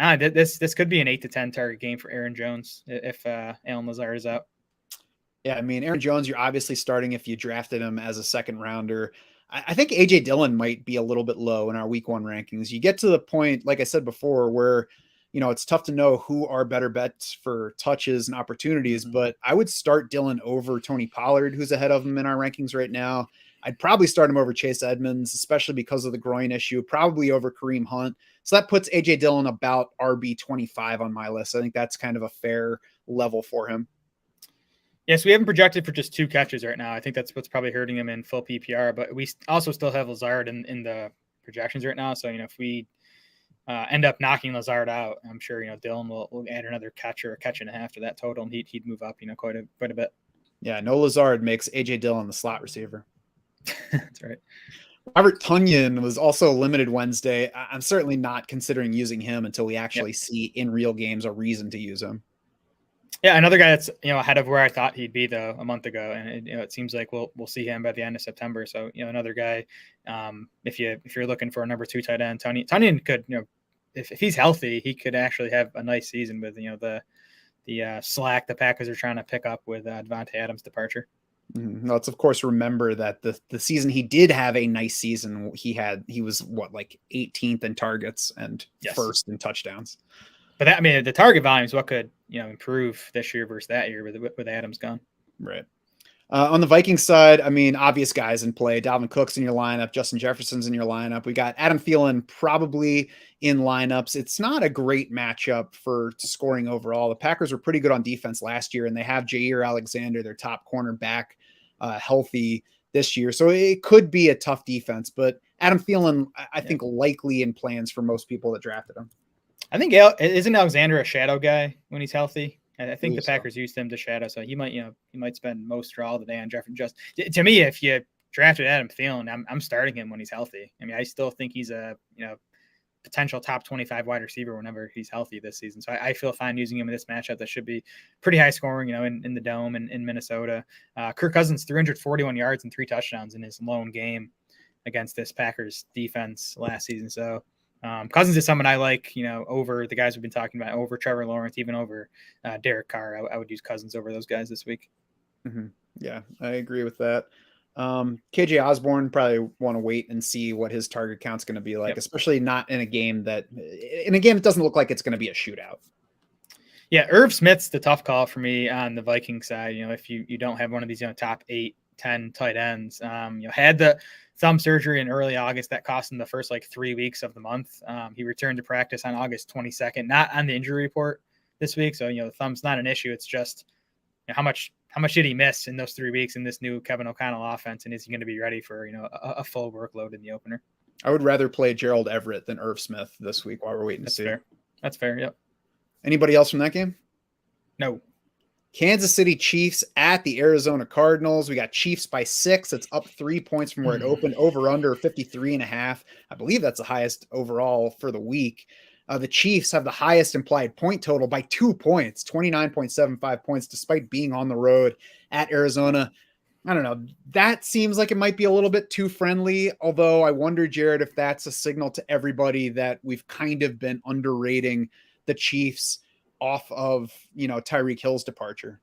This could be an 8 to 10 target game for Aaron Jones if Allen Lazard is out. Yeah, I mean, Aaron Jones, you're obviously starting if you drafted him as a second rounder. I think A.J. Dillon might be a little bit low in our week 1 rankings. You get to the point, like I said before, where, it's tough to know who are better bets for touches and opportunities, but I would start Dillon over Tony Pollard, who's ahead of him in our rankings right now. I'd probably start him over Chase Edmonds, especially because of the groin issue, probably over Kareem Hunt. So that puts A.J. Dillon about RB 25 on my list. I think that's kind of a fair level for him. Yes, we haven't projected for just 2 catches right now. I think that's what's probably hurting him in full PPR, but we also still have Lazard in the projections right now. So, if we end up knocking Lazard out, I'm sure, Dillon will add another catch or a catch and a half to that total, and he'd move up, quite a bit. Yeah, no Lazard makes A.J. Dillon the slot receiver. That's right. Robert Tonyan was also limited Wednesday. I'm certainly not considering using him until we actually see in real games a reason to use him. Yeah, another guy that's ahead of where I thought he'd be though a month ago, and it seems like we'll see him by the end of September. So another guy, if you're looking for a number 2 tight end, Tonyan could if he's healthy, he could actually have a nice season with the slack the Packers are trying to pick up with Devontae Adams' departure. Let's of course remember that the season he did have a nice season. He was like 18th in targets and first in touchdowns. But the target volume is what could improve this year versus that year with Adams gone. Right. On the Vikings side, obvious guys in play. Dalvin Cook's in your lineup. Justin Jefferson's in your lineup. We got Adam Thielen probably in lineups. It's not a great matchup for scoring overall. The Packers were pretty good on defense last year, and they have Jair Alexander, their top cornerback, healthy this year. So it could be a tough defense, but Adam Thielen, I think likely in plans for most people that drafted him. I think isn't Alexander a shadow guy when he's healthy? I think the Packers used him to shadow, so he might spend most or all the day on Jefferson. Just to me, if you drafted Adam Thielen, I'm starting him when he's healthy. I still think he's a potential top 25 wide receiver whenever he's healthy this season. So I feel fine using him in this matchup that should be pretty high scoring, in the Dome and in Minnesota. Kirk Cousins 341 yards and 3 touchdowns in his lone game against this Packers defense last season. So. Cousins is someone I like, over the guys we've been talking about, over Trevor Lawrence, even over Derek Carr. I would use Cousins over those guys this week. Mm-hmm. Yeah, I agree with that. KJ Osborne, probably want to wait and see what his target count's going to be like, especially not in a game that it doesn't look like it's going to be a shootout. Yeah, Irv Smith's the tough call for me on the Viking side. If you don't have one of these top 8, 10 tight ends, had the thumb surgery in early August that cost him the first 3 weeks of the month. He returned to practice on August 22nd, not on the injury report this week. So, the thumb's not an issue. It's just how much did he miss in those 3 weeks in this new Kevin O'Connell offense? And is he going to be ready for, a full workload in the opener? I would rather play Gerald Everett than Irv Smith this week while we're waiting to see. Fair. That's fair. Yep. Anybody else from that game? No. Kansas City Chiefs at the Arizona Cardinals. We got Chiefs by 6. It's up 3 points from where it opened. Over under 53.5. I believe that's the highest overall for the week. The Chiefs have the highest implied point total by 2 points, 29.75 points, despite being on the road at Arizona. I don't know. That seems like it might be a little bit too friendly. Although I wonder, Jared, if that's a signal to everybody that we've kind of been underrating the Chiefs off of, Tyreek Hill's departure.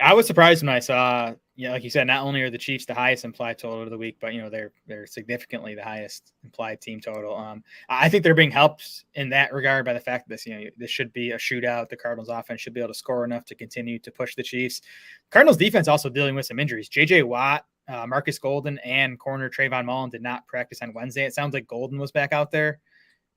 I was surprised when I saw, like you said, not only are the Chiefs the highest implied total of the week, but they're significantly the highest implied team total. I think they're being helped in that regard by the fact that this should be a shootout. The Cardinals offense should be able to score enough to continue to push the Chiefs. Cardinals defense also dealing with some injuries. JJ Watt, Marcus Golden, and corner Trayvon Mullen did not practice on Wednesday. It sounds like Golden was back out there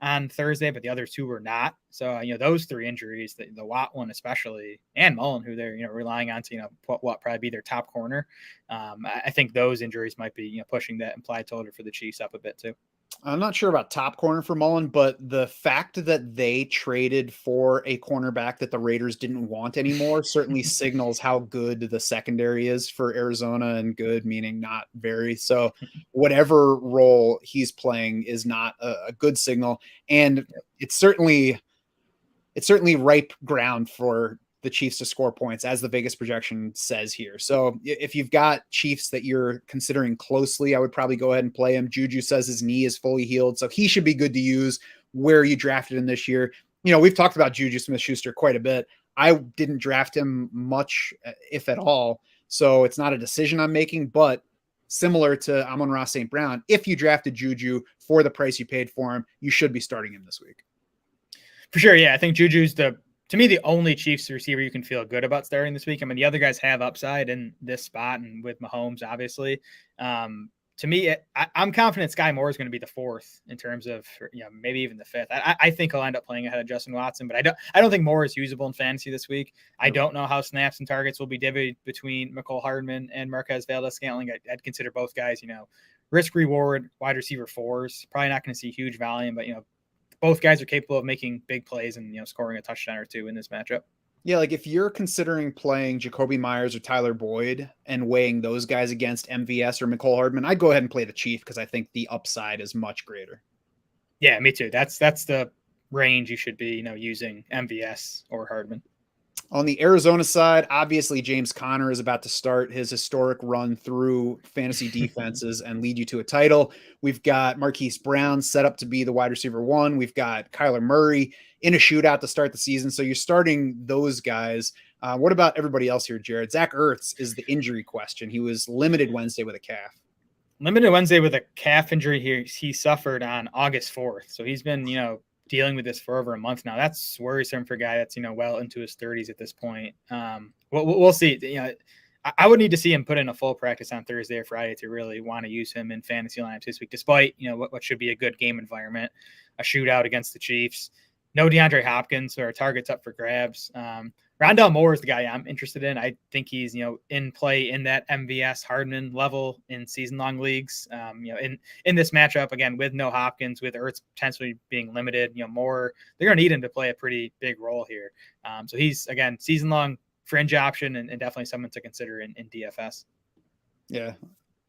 on Thursday, but the other 2 were not. So, those 3 injuries, the Watt one especially, and Mullen, who they're, relying on to, what probably be their top corner. I think those injuries might be, pushing that implied total for the Chiefs up a bit too. I'm not sure about top corner for Mullen, but the fact that they traded for a cornerback that the Raiders didn't want anymore certainly signals how good the secondary is for Arizona, and good meaning not very. So whatever role he's playing is not a good signal. And it's certainly ripe ground for the Chiefs to score points, as the Vegas projection says here. So if you've got Chiefs that you're considering closely, I would probably go ahead and play him. Juju says his knee is fully healed, so he should be good to use where you drafted him this year. We've talked about Juju Smith-Schuster quite a bit. I didn't draft him much, if at all, so it's not a decision I'm making, but similar to Amon-Ra St. Brown, if you drafted Juju for the price you paid for him, you should be starting him this week. For sure, yeah. I think Juju's to me, the only Chiefs receiver you can feel good about starting this week. I mean, the other guys have upside in this spot, and with Mahomes, obviously. To me, I'm confident Sky Moore is going to be the fourth in terms of, maybe even the fifth. I think he'll end up playing ahead of Justin Watson, but I don't think Moore is usable in fantasy this week. I don't know how snaps and targets will be divvied between Mecole Hardman and Marquez Valdes-Scantling. I'd consider both guys, risk reward wide receiver fours. Probably not going to see huge volume, but both guys are capable of making big plays and scoring a touchdown or two in this matchup. Yeah, like if you're considering playing Jacoby Myers or Tyler Boyd and weighing those guys against MVS or Mecole Hardman, I'd go ahead and play the Chief because I think the upside is much greater. Yeah, me too. That's the range you should be, using MVS or Hardman. On the Arizona side, obviously James Conner is about to start his historic run through fantasy defenses and lead you to a title. We've got Marquise Brown set up to be the wide receiver one. We've got Kyler Murray in a shootout to start the season. So you're starting those guys. What about everybody else here, Jared? Zach Ertz is the injury question. He was limited Wednesday with a calf. Limited Wednesday with a calf injury here. He suffered on August 4th. So he's been, dealing with this for over a month now. That's worrisome for a guy that's, well into his 30s at this point. We'll see. I would need to see him put in a full practice on Thursday or Friday to really want to use him in fantasy lineups this week, despite, what should be a good game environment, a shootout against the Chiefs. No DeAndre Hopkins, so our target's up for grabs. Rondale Moore is the guy I'm interested in. I think he's, in play in that MVS Hardman level in season-long leagues. In this matchup, again, with no Hopkins, with Ertz potentially being limited, Moore, they're going to need him to play a pretty big role here. So he's, again, season-long fringe option and definitely someone to consider in DFS. Yeah.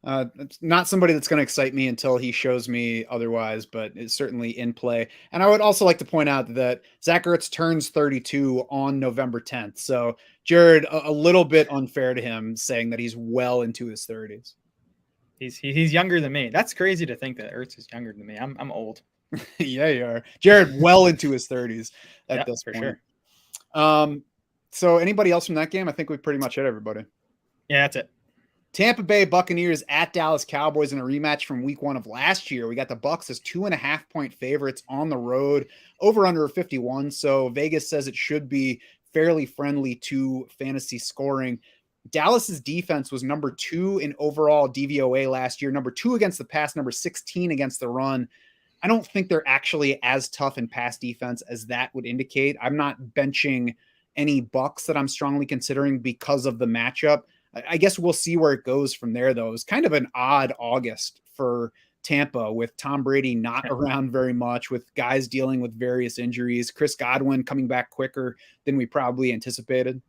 It's not somebody that's going to excite me until he shows me otherwise, but it's certainly in play. And I would also like to point out that Zach Ertz turns 32 on November 10th. So Jared, a little bit unfair to him saying that he's well into his 30s. He's younger than me. That's crazy to think that Ertz is younger than me. I'm old. Yeah, you are. Jared, well into his 30s at this point. Sure. So anybody else from that game? I think we've pretty much hit everybody. Yeah, that's it. Tampa Bay Buccaneers at Dallas Cowboys in a rematch from week 1 of last year. We got the Bucs as 2.5-point favorites on the road, over under 51. So Vegas says it should be fairly friendly to fantasy scoring. Dallas's defense was number 2 in overall DVOA last year, number 2 against the pass, number 16 against the run. I don't think they're actually as tough in pass defense as that would indicate. I'm not benching any Bucs that I'm strongly considering because of the matchup. I guess we'll see where it goes from there, though. It's kind of an odd August for Tampa with Tom Brady not around very much, with guys dealing with various injuries. Chris Godwin coming back quicker than we probably anticipated.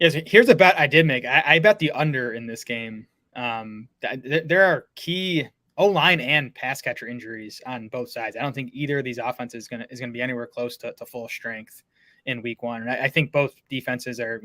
Yes, here's a bet I did make. I bet the under in this game. There are key O-line and pass catcher injuries on both sides. I don't think either of these offenses is going to be anywhere close to full strength in week 1. And I think both defenses are,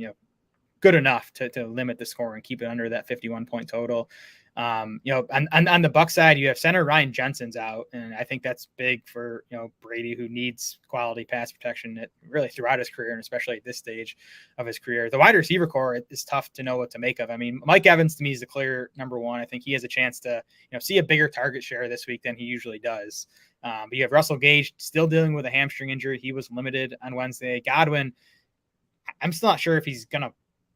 good enough to limit the score and keep it under that 51-point total. On the Bucs side, you have center Ryan Jensen's out, and I think that's big for Brady, who needs quality pass protection really throughout his career, and especially at this stage of his career. The wide receiver core is tough to know what to make of. I mean, Mike Evans to me is the clear number 1. I think he has a chance to see a bigger target share this week than he usually does. But you have Russell Gage still dealing with a hamstring injury. He was limited on Wednesday. Godwin, I'm still not sure if he's gonna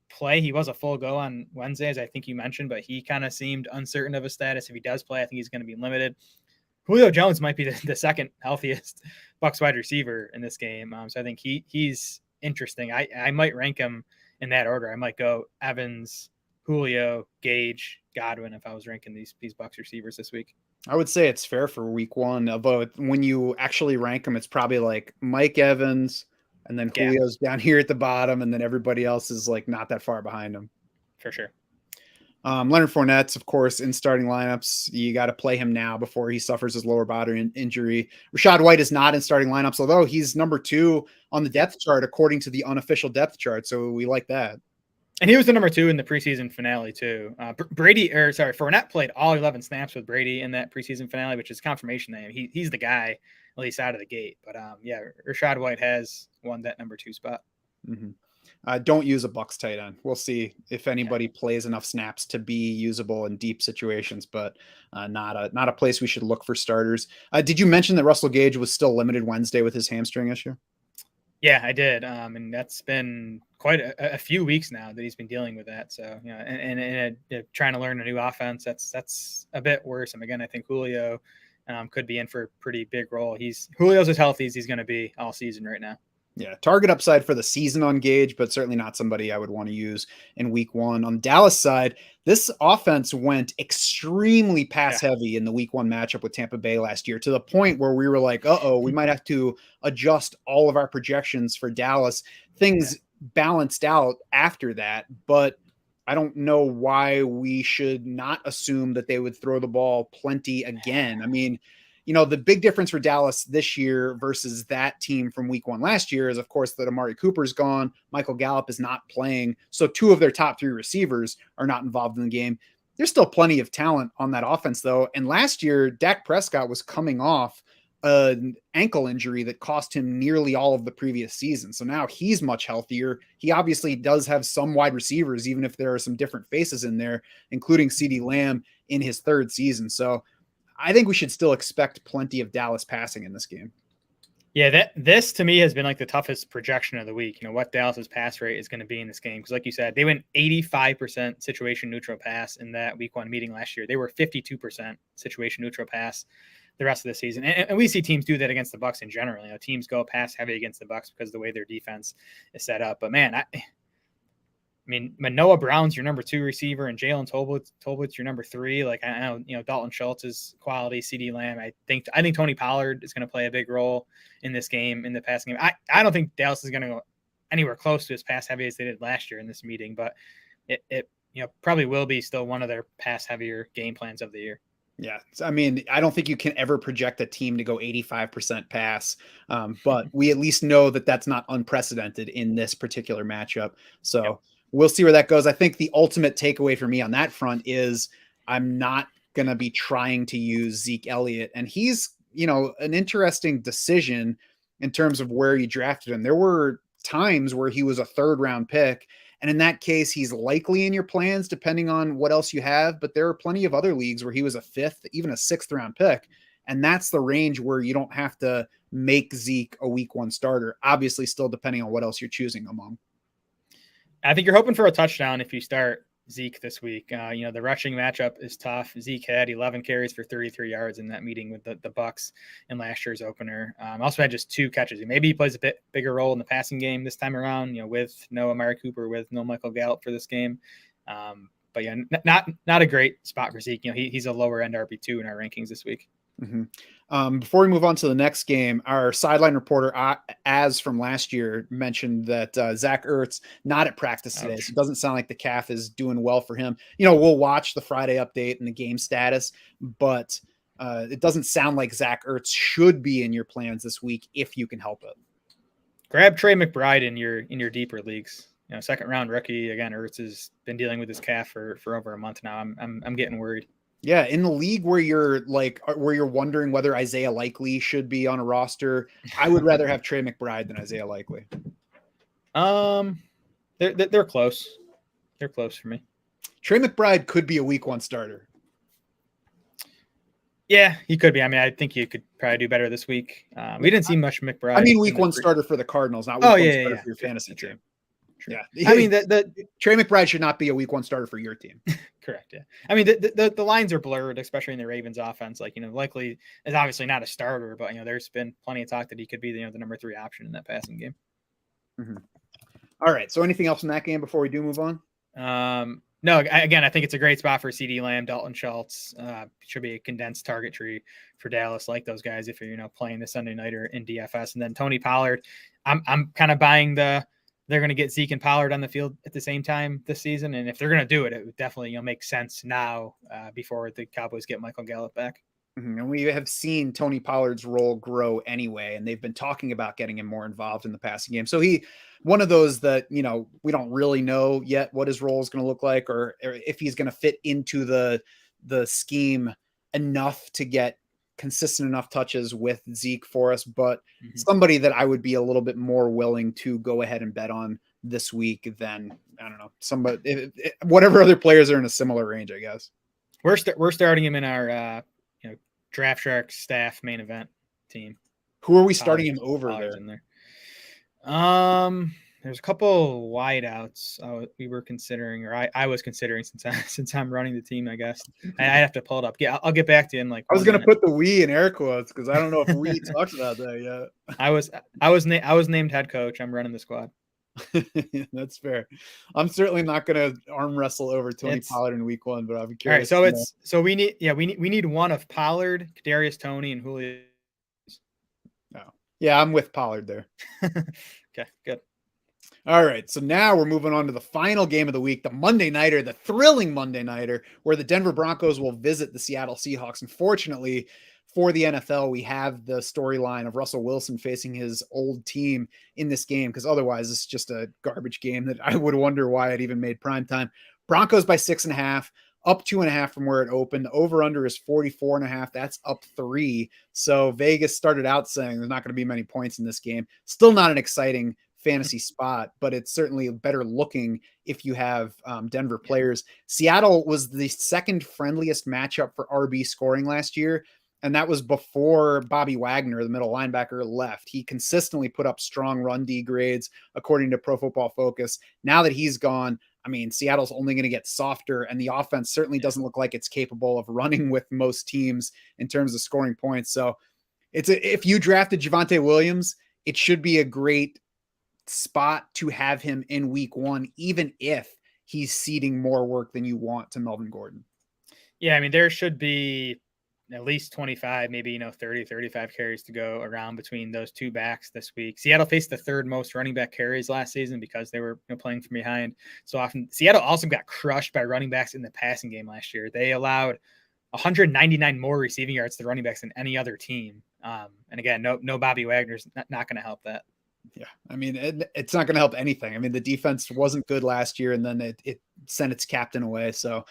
play. He was a full go on Wednesday, as I think you mentioned, but he kind of seemed uncertain of his status. If he does play, I think he's going to be limited. Julio Jones might be the second healthiest Bucs wide receiver in this game. So I think he's interesting. I might rank him in that order. I might go Evans, Julio, Gage, Godwin if I was ranking these Bucs receivers this week. I would say it's fair for week one, although when you actually rank them, it's probably like Mike Evans and then Yeah, Julio's down here at the bottom, and then everybody else is like not that far behind him. for sure. Leonard Fournette's, of course, in starting lineups. You got to play him now before he suffers his lower body injury. Rachaad White is not in starting lineups, although he's number 2 on the depth chart according to the unofficial depth chart. So we like that. And he was the number 2 in the preseason finale too. Fournette played all 11 snaps with Brady in that preseason finale, which is confirmation that he's the guy at least out of the gate. But Rachaad White has won that number 2 spot. Mm-hmm. Don't use a Bucs tight end. We'll see if anybody plays enough snaps to be usable in deep situations, but not a place we should look for starters. Did you mention that Russell Gage was still limited Wednesday with his hamstring issue? Yeah, I did. And that's been quite a few weeks now that he's been dealing with that. So, and trying to learn a new offense, that's a bit worrisome. Again, I think Julio could be in for a pretty big role. Julio's as healthy as he's going to be all season right now. Yeah, target upside for the season on Gage, but certainly not somebody I would want to use in week one. On the Dallas side, this offense went extremely pass heavy in the week one matchup with Tampa Bay last year, to the point where we were like, we might have to adjust all of our projections for Dallas. Things balanced out after that, but I don't know why we should not assume that they would throw the ball plenty again. I mean, the big difference for Dallas this year versus that team from week one last year is, of course, that Amari Cooper's gone. Michael Gallup is not playing. So 2 of their top 3 receivers are not involved in the game. There's still plenty of talent on that offense, though. And last year, Dak Prescott was coming off an ankle injury that cost him nearly all of the previous season. So now he's much healthier. He obviously does have some wide receivers, even if there are some different faces in there, including CeeDee Lamb in his 3rd season. So I think we should still expect plenty of Dallas passing in this game. Yeah, this to me has been like the toughest projection of the week. What Dallas's pass rate is going to be in this game. Because like you said, they went 85% situation neutral pass in that week one meeting last year. They were 52% situation neutral pass the rest of the season. And we see teams do that against the Bucs in general. Teams go pass heavy against the Bucs because of the way their defense is set up. But man, Manoah Brown's your number 2 receiver, and Jalen Tolbert's your number 3. Like, I know, Dalton Schultz is quality. CeeDee Lamb. I think Tony Pollard is going to play a big role in this game, in the passing game. I don't think Dallas is going to go anywhere close to as pass heavy as they did last year in this meeting, but it probably will be still one of their pass heavier game plans of the year. Yeah. I mean, I don't think you can ever project a team to go 85% pass, but we at least know that that's not unprecedented in this particular matchup. So we'll see where that goes. I think the ultimate takeaway for me on that front is I'm not going to be trying to use Zeke Elliott. And he's, an interesting decision in terms of where you drafted him. There were times where he was a 3rd round pick. And in that case, he's likely in your plans, depending on what else you have. But there are plenty of other leagues where he was a 5th, even a 6th round pick. And that's the range where you don't have to make Zeke a week one starter, obviously still depending on what else you're choosing among. I think you're hoping for a touchdown if you start Zeke this week. The rushing matchup is tough. Zeke had 11 carries for 33 yards in that meeting with the Bucs in last year's opener. Also had just 2 catches. Maybe he plays a bit bigger role in the passing game this time around, with no Amari Cooper, with no Michael Gallup for this game. But yeah, not a great spot for Zeke. He's a lower end RB2 in our rankings this week. Mm-hmm. Before we move on to the next game, our sideline reporter, Az from last year, mentioned that Zach Ertz not at practice today. So it doesn't sound like the calf is doing well for him. We'll watch the Friday update and the game status, but it doesn't sound like Zach Ertz should be in your plans this week if you can help it. Grab Trey McBride in your deeper leagues. 2nd round rookie. Again, Ertz has been dealing with his calf for over a month now. I'm getting worried. Yeah, in the league where you're wondering whether Isaiah Likely should be on a roster, I would rather have Trey McBride than Isaiah Likely. They're close. They're close for me. Trey McBride could be a week one starter. Yeah, he could be. I think you could probably do better this week. We didn't see much McBride. Week one starter for the Cardinals, not week one starter for your fantasy team. True. Yeah, the Trey McBride should not be a week one starter for your team. Correct. Yeah, the lines are blurred, especially in the Ravens offense. Likely is obviously not a starter, but there's been plenty of talk that he could be the number 3 option in that passing game. Mm-hmm. All right. So anything else in that game before we do move on? No, again, I think it's a great spot for CD Lamb, Dalton Schultz. Should be a condensed target tree for Dallas, like those guys if you're playing the Sunday nighter in DFS. And then Tony Pollard, I'm kind of buying they're going to get Zeke and Pollard on the field at the same time this season, and if they're going to do it, it would definitely make sense now before the Cowboys get Michael Gallup back. And we have seen Tony Pollard's role grow anyway, and they've been talking about getting him more involved in the passing game. So one of those that, we don't really know yet what his role is going to look like, or if he's going to fit into the scheme enough to get consistent enough touches with Zeke for us, but somebody that I would be a little bit more willing to go ahead and bet on this week than, I don't know, whatever other players are in a similar range, I guess. We're starting him in our, Draft Sharks staff main event team. Who are we starting him over there? In there? There's a couple wideouts we were considering, or I was considering since I'm running the team. I guess I have to pull it up. Yeah, I'll get back to you in like. I was going to put the "we" in air quotes because I don't know if we talked about that yet. I was named head coach. I'm running the squad. That's fair. I'm certainly not going to arm wrestle over Tony Pollard in week 1, but I'm curious. All right, so we need one of Pollard, Kadarius Toney, and Julio. Oh, yeah, I'm with Pollard there. Okay, good. All right, so now we're moving on to the final game of the week, the Monday nighter, the thrilling Monday nighter, where the Denver Broncos will visit the Seattle Seahawks. Unfortunately, for the NFL, we have the storyline of Russell Wilson facing his old team in this game, because otherwise it's just a garbage game that I would wonder why it even made primetime. Broncos by 6.5, up 2.5 from where it opened. The over-under is 44.5. That's up 3. So Vegas started out saying there's not going to be many points in this game. Still not an exciting fantasy spot, but it's certainly better looking if you have Denver players. Seattle was the second friendliest matchup for RB scoring last year. And that was before Bobby Wagner, the middle linebacker, left. He consistently put up strong run D grades, according to Pro Football Focus. Now that he's gone, I mean, Seattle's only going to get softer, and the offense certainly doesn't look like it's capable of running with most teams in terms of scoring points. So if you drafted Javonte Williams, it should be a great spot to have him in week 1, even if he's ceding more work than you want to Melvin Gordon. Yeah, I mean, there should be at least 25, maybe, 30, 35 carries to go around between those two backs this week. Seattle faced the third most running back carries last season because they were playing from behind so often. Seattle also got crushed by running backs in the passing game last year. They allowed 199 more receiving yards to running backs than any other team. And again, no Bobby Wagner's not going to help that. Yeah, I mean, it's not going to help anything. I mean, the defense wasn't good last year, and then it sent its captain away. So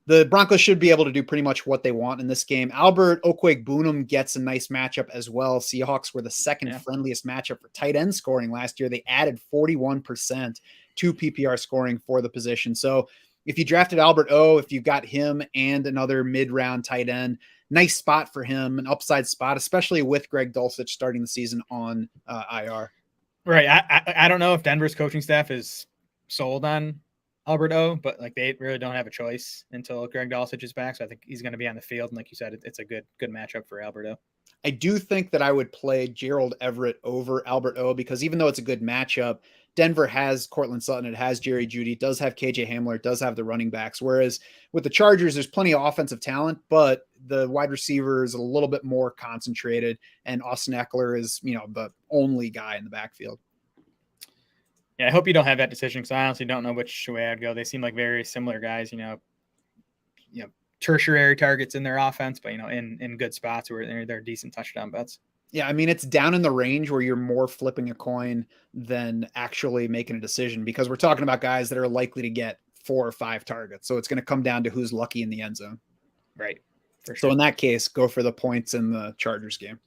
the Broncos should be able to do pretty much what they want in this game. Albert Okweg-Bunum gets a nice matchup as well. Seahawks were the second friendliest matchup for tight end scoring last year. They added 41% to PPR scoring for the position. So if you drafted Albert O, if you've got him and another mid-round tight end, nice spot for him, an upside spot, especially with Greg Dulcich starting the season on IR. Right. I don't know if Denver's coaching staff is sold on Albert O, but they really don't have a choice until Greg Dulcich is back. So I think he's going to be on the field. And like you said, it's a good matchup for Albert O. I do think that I would play Gerald Everett over Albert O, because even though it's a good matchup, Denver has Cortland Sutton, it has Jerry Jeudy, it does have KJ Hamler, it does have the running backs. Whereas with the Chargers, there's plenty of offensive talent, but the wide receiver is a little bit more concentrated, and Austin Eckler is, the only guy in the backfield. Yeah, I hope you don't have that decision, because I honestly don't know which way I'd go. They seem like very similar guys, tertiary targets in their offense, but in good spots where they're decent touchdown bets. Yeah, I mean, it's down in the range where you're more flipping a coin than actually making a decision, because we're talking about guys that are likely to get 4 or 5 targets. So it's going to come down to who's lucky in the end zone. Right. For sure. So in that case, go for the points in the Chargers game.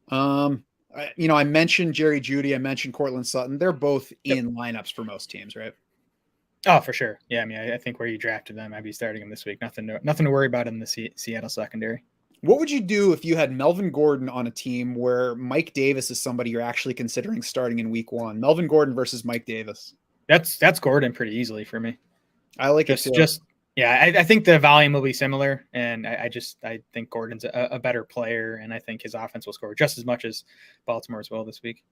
I mentioned Jerry Jeudy, I mentioned Cortland Sutton. They're both in lineups for most teams, right? Oh, for sure. Yeah, I mean, I think where you drafted them, I'd be starting them this week. Nothing to worry about in the Seattle secondary. What would you do if you had Melvin Gordon on a team where Mike Davis is somebody you're actually considering starting in week 1? Melvin Gordon versus Mike Davis. That's Gordon pretty easily for me. I like it too. I think the volume will be similar, and I think Gordon's a better player, and I think his offense will score just as much as Baltimore's will this week.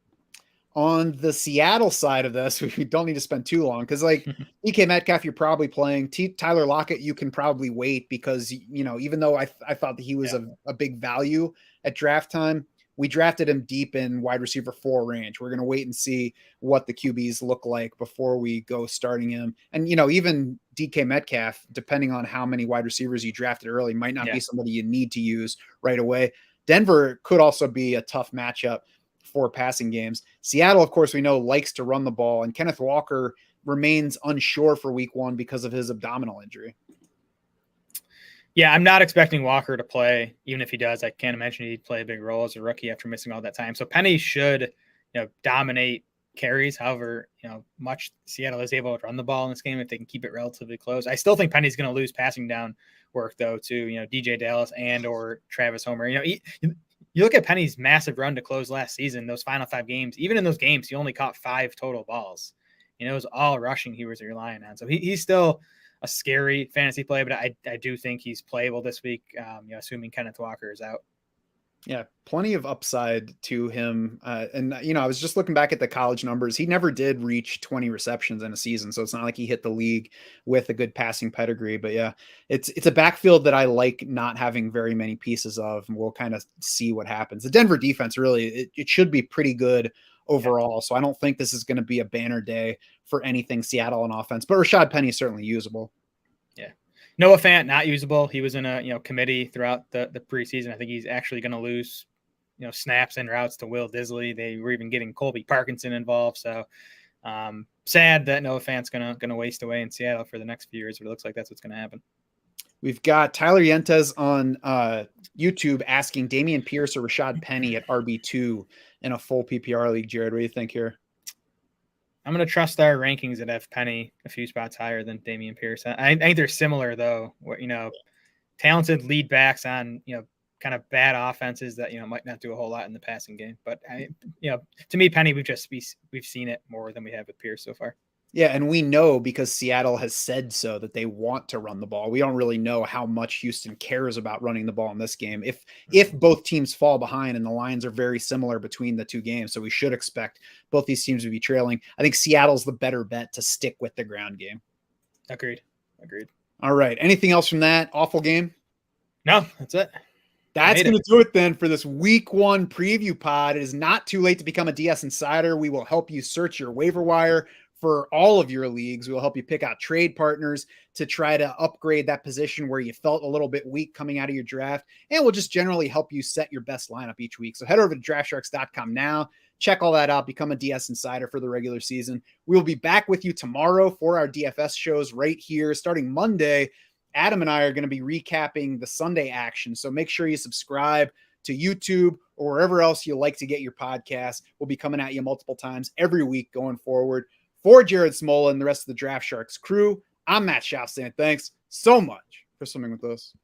On the Seattle side of this, we don't need to spend too long because, like, DK Metcalf, you're probably playing. Tyler Lockett, you can probably wait because, even though I thought that he was a big value at draft time, we drafted him deep in wide receiver 4 range. We're going to wait and see what the QBs look like before we go starting him. And, even DK Metcalf, depending on how many wide receivers you drafted early, might not be somebody you need to use right away. Denver could also be a tough matchup for passing games. Seattle, of course, we know likes to run the ball, and Kenneth Walker remains unsure for week 1 because of his abdominal injury. Yeah, I'm not expecting Walker to play. Even if he does, I can't imagine he'd play a big role as a rookie after missing all that time. So Penny should, dominate carries. However, much Seattle is able to run the ball in this game if they can keep it relatively close. I still think Penny's going to lose passing down work though to, DJ Dallas and or Travis Homer. You look at Penny's massive run to close last season, those final 5 games, even in those games, he only caught 5 total balls. It was all rushing he was relying on. So he's still a scary fantasy play, but I do think he's playable this week, assuming Kenneth Walker is out. Yeah, plenty of upside to him. And I was just looking back at the college numbers. He never did reach 20 receptions in a season. So it's not like he hit the league with a good passing pedigree. But yeah, it's a backfield that I like not having very many pieces of. And we'll kind of see what happens. The Denver defense, really, it should be pretty good overall. Yeah. So I don't think this is going to be a banner day for anything Seattle on offense. But Rashad Penny is certainly usable. Yeah. Noah Fant, not usable. He was in a committee throughout the preseason. I think he's actually going to lose snaps and routes to Will Disley. They were even getting Colby Parkinson involved. So sad that Noah Fant's gonna waste away in Seattle for the next few years, but it looks like that's what's going to happen. We've got Tyler Yentes on YouTube asking Dameon Pierce or Rashad Penny at RB2 in a full PPR league. Jared, what do you think here? I'm going to trust our rankings that have Penny a few spots higher than Dameon Pierce. I think they're similar, though. Talented lead backs on, kind of bad offenses that, might not do a whole lot in the passing game. But, to me, Penny, we've seen it more than we have with Pierce so far. Yeah, and we know because Seattle has said so that they want to run the ball. We don't really know how much Houston cares about running the ball in this game. If both teams fall behind, and the lines are very similar between the two games, so we should expect both these teams to be trailing. I think Seattle's the better bet to stick with the ground game. Agreed. All right. Anything else from that awful game? No, that's it. That's going to do it then for this week 1 preview pod. It is not too late to become a DS Insider. We will help you search your waiver wire for all of your leagues. We'll help you pick out trade partners to try to upgrade that position where you felt a little bit weak coming out of your draft. And we'll just generally help you set your best lineup each week. So head over to draftsharks.com now. Check all that out. Become a DS Insider for the regular season. We'll be back with you tomorrow for our DFS shows right here. Starting Monday, Adam and I are going to be recapping the Sunday action. So make sure you subscribe to YouTube or wherever else you like to get your podcast. We'll be coming at you multiple times every week going forward. For Jared Smola and the rest of the Draft Sharks crew, I'm Matt Schaff saying thanks so much for swimming with us.